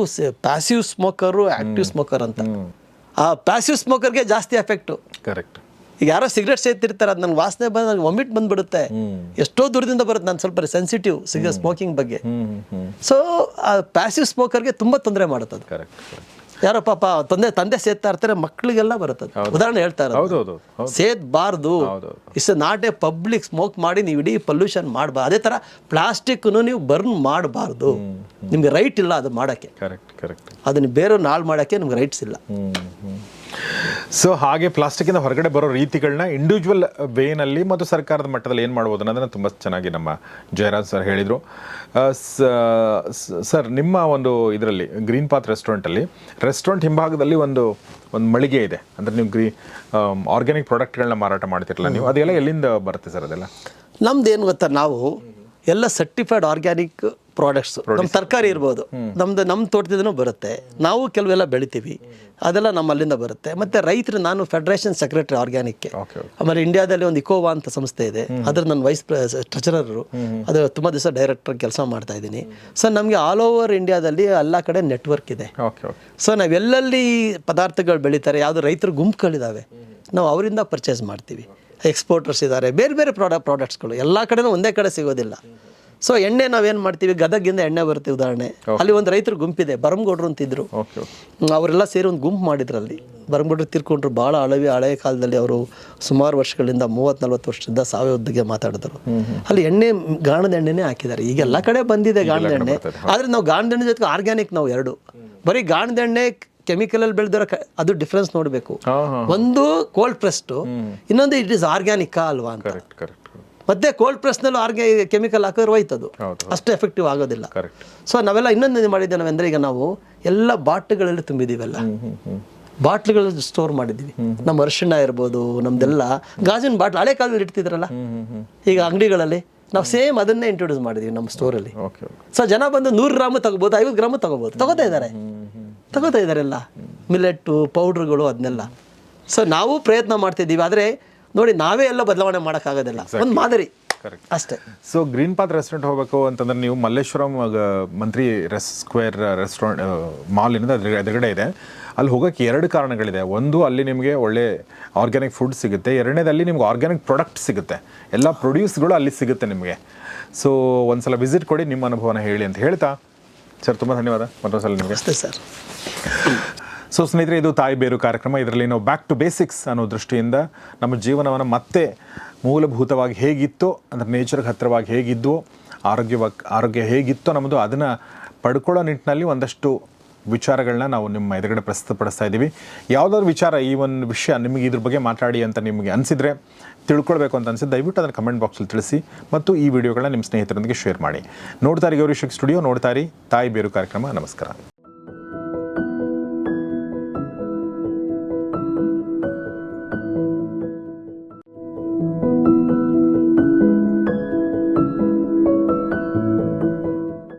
ಪ್ಯಾಸಿವ್ ಸ್ಮೋಕರು, ಆಕ್ಟಿವ್ ಸ್ಮೋಕರ್ ಅಂತ. ಆ ಪ್ಯಾಸಿವ್ ಸ್ಮೋಕರ್ಗೆ ಜಾಸ್ತಿ ಎಫೆಕ್ಟು. ಕರೆಕ್ಟ್. ಈಗ ಯಾರೋ ಸಿಗರೇಟ್ ಸೇರ್ತಿರ್ತಾರೆ, ಅದು ನನಗೆ ವಾಸನೆ ಬಂದು ನನಗೆ ವಾಮಿಟ್ ಬಂದ್ಬಿಡುತ್ತೆ. ಎಷ್ಟೋ ದೂರದಿಂದ ಬರುತ್ತೆ. ನಾನು ಸ್ವಲ್ಪ ಸೆನ್ಸಿಟಿವ್ ಸ್ಮೋಕಿಂಗ್ ಬಗ್ಗೆ. ಸೊ ಆ ಪ್ಯಾಸಿವ್ ಸ್ಮೋಕರ್ಗೆ ತುಂಬ ತೊಂದರೆ ಮಾಡುತ್ತೆ ಅದು. ಕರೆಕ್ಟ್. ಯಾರೋ ಪಾಪ ತಂದೆ ಸೇದ್ತಾ ಇರ್ತಾರೆ, ಮಕ್ಕಳಿಗೆಲ್ಲ ಬರುತ್ತದೆ. ಉದಾಹರಣೆ ಹೇಳ್ತಾ ಇರೋದು, ಸೇದ್ಬಾರ್ದು. It's not a public. Smoke ಮಾಡಿ ನೀವು ಇಡೀ ಪೊಲ್ಯೂಷನ್ ಮಾಡಬಾರ್ದು. ಅದೇ ಥರ ಪ್ಲಾಸ್ಟಿಕ್ನು ನೀವು ಬರ್ನ್ ಮಾಡಬಾರ್ದು. ನಿಮ್ಗೆ ರೈಟ್ ಇಲ್ಲ ಅದು ಮಾಡೋಕ್ಕೆ. ಕರೆಕ್ಟ್. ಅದನ್ನ ಬೇರೆಯವ್ರನ್ನ ಹಾಳು ಮಾಡೋಕ್ಕೆ ನಿಮ್ಗೆ ರೈಟ್ಸ್ ಇಲ್ಲ. ಸೊ ಹಾಗೆ ಪ್ಲಾಸ್ಟಿಕ್ಕಿಂದ ಹೊರಗಡೆ ಬರೋ ರೀತಿಗಳನ್ನ ಇಂಡಿವಿಜುವಲ್ ವೇನಲ್ಲಿ ಮತ್ತು ಸರ್ಕಾರದ ಮಟ್ಟದಲ್ಲಿ ಏನು ಮಾಡ್ಬೋದು ಅನ್ನೋದನ್ನು ತುಂಬ ಚೆನ್ನಾಗಿ ನಮ್ಮ ಜಯರಾಜ್ ಸರ್ ಹೇಳಿದರು. ಸರ್, ನಿಮ್ಮ ಒಂದು ಇದರಲ್ಲಿ ಗ್ರೀನ್ ಪಾತ್ ರೆಸ್ಟೋರೆಂಟ್ ಹಿಂಭಾಗದಲ್ಲಿ ಒಂದು ಮಳಿಗೆ ಇದೆ. ಅಂದರೆ ನೀವು ಆರ್ಗ್ಯಾನಿಕ್ ಪ್ರಾಡಕ್ಟ್ಗಳನ್ನ ಮಾರಾಟ ಮಾಡ್ತಿರಲ್ಲ ನೀವು, ಅದೆಲ್ಲ ಎಲ್ಲಿಂದ ಬರುತ್ತೆ ಸರ್? ಅದೆಲ್ಲ ನಮ್ದು ಏನು ಗೊತ್ತಾ, ನಾವು ಎಲ್ಲ ಸರ್ಟಿಫೈಡ್ ಆರ್ಗ್ಯಾನಿಕ್ ಪ್ರಾಡಕ್ಟ್ಸ್. ನಮ್ಮ ತರಕಾರಿ ಇರ್ಬೋದು, ನಮ್ಮ ತೋಟದಿಂದನೂ ಬರುತ್ತೆ. ನಾವು ಕೆಲವೆಲ್ಲ ಬೆಳಿತೀವಿ, ಅದೆಲ್ಲ ನಮ್ಮಲ್ಲಿಂದ ಬರುತ್ತೆ. ಮತ್ತು ರೈತರು, ನಾನು ಫೆಡರೇಷನ್ ಸೆಕ್ರೆಟರಿ ಆರ್ಗ್ಯಾನಿಕ್ಗೆ. ಆಮೇಲೆ ಇಂಡಿಯಾದಲ್ಲಿ ಒಂದು ಇಕೋವಾ ಅಂತ ಸಂಸ್ಥೆ ಇದೆ, ಅದ್ರ ನನ್ನ ವೈಸ್ ಟ್ರೆಜರರು, ಅದು ತುಂಬ ದಿವಸ ಡೈರೆಕ್ಟರ್ ಕೆಲಸ ಮಾಡ್ತಾ ಇದ್ದೀನಿ. ಸೊ ನಮಗೆ ಆಲ್ ಓವರ್ ಇಂಡಿಯಾದಲ್ಲಿ ಎಲ್ಲ ಕಡೆ ನೆಟ್ವರ್ಕ್ ಇದೆ. ಸೊ ನಾವು ಎಲ್ಲೆಲ್ಲಿ ಪದಾರ್ಥಗಳು ಬೆಳೀತಾರೆ, ಯಾವುದು ರೈತರ ಗುಂಪುಗಳಿದ್ದಾವೆ, ನಾವು ಅವರಿಂದ ಪರ್ಚೇಸ್ ಮಾಡ್ತೀವಿ. ಎಕ್ಸ್ಪೋರ್ಟರ್ಸ್ ಇದ್ದಾರೆ, ಬೇರೆ ಬೇರೆ ಪ್ರಾಡಕ್ಟ್ಸ್ಗಳು ಎಲ್ಲ ಕಡೆನೂ ಒಂದೇ ಕಡೆ ಸಿಗೋದಿಲ್ಲ. ಸೊ ಎಣ್ಣೆ ನಾವೇನು ಮಾಡ್ತೀವಿ, ಗದಗಿಂದ ಎಣ್ಣೆ ಬರುತ್ತೆ ಉದಾಹರಣೆ. ಅಲ್ಲಿ ಒಂದು ರೈತರ ಗುಂಪಿದೆ, ಬರಮಗೌಡರು ಅಂತಿದ್ರು. ಅವರೆಲ್ಲ ಸೇರಿ ಒಂದು ಗುಂಪು ಮಾಡಿದ್ರು. ಅಲ್ಲಿ ಬರಮಗೌಡರು ತೀರ್ಕೊಂಡ್ರು. ಭಾಳ ಹಳೆಯ ಕಾಲದಲ್ಲಿ ಅವರು ಸುಮಾರು ವರ್ಷಗಳಿಂದ 30-40 ವರ್ಷದಿಂದ ಸಾವಯವ ಬಗ್ಗೆ ಮಾತಾಡಿದ್ರು. ಅಲ್ಲಿ ಎಣ್ಣೆ ಗಾಣದ ಎಣ್ಣೆನೇ ಹಾಕಿದ್ದಾರೆ. ಈಗ ಎಲ್ಲ ಕಡೆ ಬಂದಿದೆ ಗಾಣದ ಎಣ್ಣೆ. ಆದರೆ ನಾವು ಗಾಣದ ಎಣ್ಣೆ ಜೊತೆಗೆ ಆರ್ಗ್ಯಾನಿಕ್, ನಾವು ಎರಡು. ಬರೀ ಗಾಣದ ಎಣ್ಣೆ ಕೆಮಿಕಲಲ್ಲಿ ಬೆಳೆದಿರೋ ಅದು ಡಿಫ್ರೆನ್ಸ್ ನೋಡಬೇಕು. ಒಂದು ಕೋಲ್ಡ್ ಪ್ರೆಸ್ಟು, ಇನ್ನೊಂದು ಇಟ್ ಇಸ್ ಆರ್ಗ್ಯಾನಿಕಾ ಅಲ್ವಾ ಅಂತ. ಮತ್ತೆ ಕೋಲ್ಡ್ ಪ್ರೆಸ್ನಲ್ಲೂ ಕೆಮಿಕಲ್ ಹಾಕಿದ್ರೆ ಹೋಯ್ತದು, ಅಷ್ಟು ಎಫೆಕ್ಟಿವ್ ಆಗೋದಿಲ್ಲ. ಸೊ ನಾವೆಲ್ಲ ಇನ್ನೊಂದು ಮಾಡಿದ್ದೆ ನಾವೆಂದರೆ, ಈಗ ನಾವು ಎಲ್ಲ ಬಾಟ್ಲುಗಳಲ್ಲಿ ತುಂಬಿದ್ದೀವೆಲ್ಲ, ಬಾಟ್ಲುಗಳಲ್ಲಿ ಸ್ಟೋರ್ ಮಾಡಿದ್ದೀವಿ. ನಮ್ಮ ಅರಿಶಿಣ ಇರ್ಬೋದು, ನಮ್ದೆಲ್ಲ ಗಾಜಿನ ಬಾಟ್ಲು ಹಳೆ ಕಾಲದಲ್ಲಿ ಇಡ್ತಿದ್ರಲ್ಲ, ಈಗ ಅಂಗಡಿಗಳಲ್ಲಿ ನಾವು ಸೇಮ್ ಅದನ್ನೇ ಇಂಟ್ರೊಡ್ಯೂಸ್ ಮಾಡಿದ್ದೀವಿ ನಮ್ಮ ಸ್ಟೋರಲ್ಲಿ. ಸೊ ಜನ ಬಂದು 100 ಗ್ರಾಮು ತಗೋಬೋದು, 50 ಗ್ರಾಮು ತಗೋಬೋದು, ತಗೋತಾ ಇದ್ದಾರೆ ಎಲ್ಲ ಮಿಲೆಟ್ಟು ಪೌಡ್ರುಗಳು ಅದನ್ನೆಲ್ಲ. ಸೊ ನಾವು ಪ್ರಯತ್ನ ಮಾಡ್ತಿದ್ದೀವಿ. ಆದರೆ ನೋಡಿ, ನಾವೇ ಎಲ್ಲ ಬದಲಾವಣೆ ಮಾಡೋಕ್ಕಾಗೋದಿಲ್ಲ, ಒಂದು ಮಾದರಿ ಅಷ್ಟೇ. ಸೊ ಗ್ರೀನ್ ಪಾತ್ ರೆಸ್ಟೋರೆಂಟ್ ಹೋಗಬೇಕು ಅಂತಂದ್ರೆ ನೀವು ಮಲ್ಲೇಶ್ವರಂ ಮಂತ್ರಿ ಸ್ಕ್ವೇರ್ ರೆಸ್ಟೋರೆಂಟ್ ಮಾಲಿನಿಂದ ಎದುರುಗಡೆ ಇದೆ. ಅಲ್ಲಿ ಹೋಗೋಕ್ಕೆ 2 ಕಾರಣಗಳಿದೆ. ಒಂದು, ಅಲ್ಲಿ ನಿಮಗೆ ಒಳ್ಳೆ ಆರ್ಗ್ಯಾನಿಕ್ ಫುಡ್ ಸಿಗುತ್ತೆ. ಎರಡನೇದಲ್ಲಿ ನಿಮ್ಗೆ ಆರ್ಗ್ಯಾನಿಕ್ ಪ್ರಾಡಕ್ಟ್ ಸಿಗುತ್ತೆ, ಎಲ್ಲ ಪ್ರೊಡ್ಯೂಸ್ಗಳು ಅಲ್ಲಿ ಸಿಗುತ್ತೆ ನಿಮಗೆ. ಸೊ ಒಂದ್ಸಲ ವಿಸಿಟ್ ಕೊಡಿ, ನಿಮ್ಮ ಅನುಭವನ ಹೇಳಿ ಅಂತ ಹೇಳ್ತಾ ಸರ್, ತುಂಬ ಧನ್ಯವಾದ ಮತ್ತೊಂದು ಸಲ ನಿಮಗೆ. ಅಷ್ಟೇ ಸರ್. ಸೊ ಸ್ನೇಹಿತರೆ, ಇದು ತಾಯಿ ಬೇರು ಕಾರ್ಯಕ್ರಮ. ಇದರಲ್ಲಿ ನಾವು ಬ್ಯಾಕ್ ಟು ಬೇಸಿಕ್ಸ್ ಅನ್ನೋ ದೃಷ್ಟಿಯಿಂದ ನಮ್ಮ ಜೀವನವನ್ನು ಮತ್ತೆ ಮೂಲಭೂತವಾಗಿ ಹೇಗಿತ್ತೋ, ಅಂದರೆ ನೇಚರ್ಗೆ ಹತ್ತಿರವಾಗಿ ಹೇಗಿದ್ದೋ, ಆರೋಗ್ಯ ಹೇಗಿತ್ತೋ ನಮ್ಮದು, ಅದನ್ನು ಪಡ್ಕೊಳ್ಳೋ ನಿಟ್ಟಿನಲ್ಲಿ ಒಂದಷ್ಟು ವಿಚಾರಗಳನ್ನ ನಾವು ನಿಮ್ಮ ಎದುರುಗಡೆ ಪ್ರಸ್ತುತಪಡಿಸ್ತಾ ಇದ್ದೀವಿ. ಯಾವುದಾದ್ರು ವಿಚಾರ, ಈ ಒಂದು ವಿಷಯ ನಿಮಗೆ ಇದ್ರ ಬಗ್ಗೆ ಮಾತಾಡಿ ಅಂತ ನಿಮಗೆ ಅನಿಸಿದರೆ, ತಿಳ್ಕೊಳ್ಬೇಕು ಅಂತ ಅನಿಸಿದ್ರೆ ದಯವಿಟ್ಟು ಅದನ್ನು ಕಮೆಂಟ್ ಬಾಕ್ಸಲ್ಲಿ ತಿಳಿಸಿ ಮತ್ತು ಈ ವಿಡಿಯೋಗಳನ್ನ ನಿಮ್ಮ ಸ್ನೇಹಿತರೊಂದಿಗೆ ಶೇರ್ ಮಾಡಿ. ನೋಡ್ತಾ ಇರಿ ಗೌರಿ ಶಕ್ಕಿ ಸ್ಟುಡಿಯೋ, ನೋಡ್ತಾ ಇರಿ ತಾಯಿ ಬೇರು ಕಾರ್ಯಕ್ರಮ. ನಮಸ್ಕಾರ.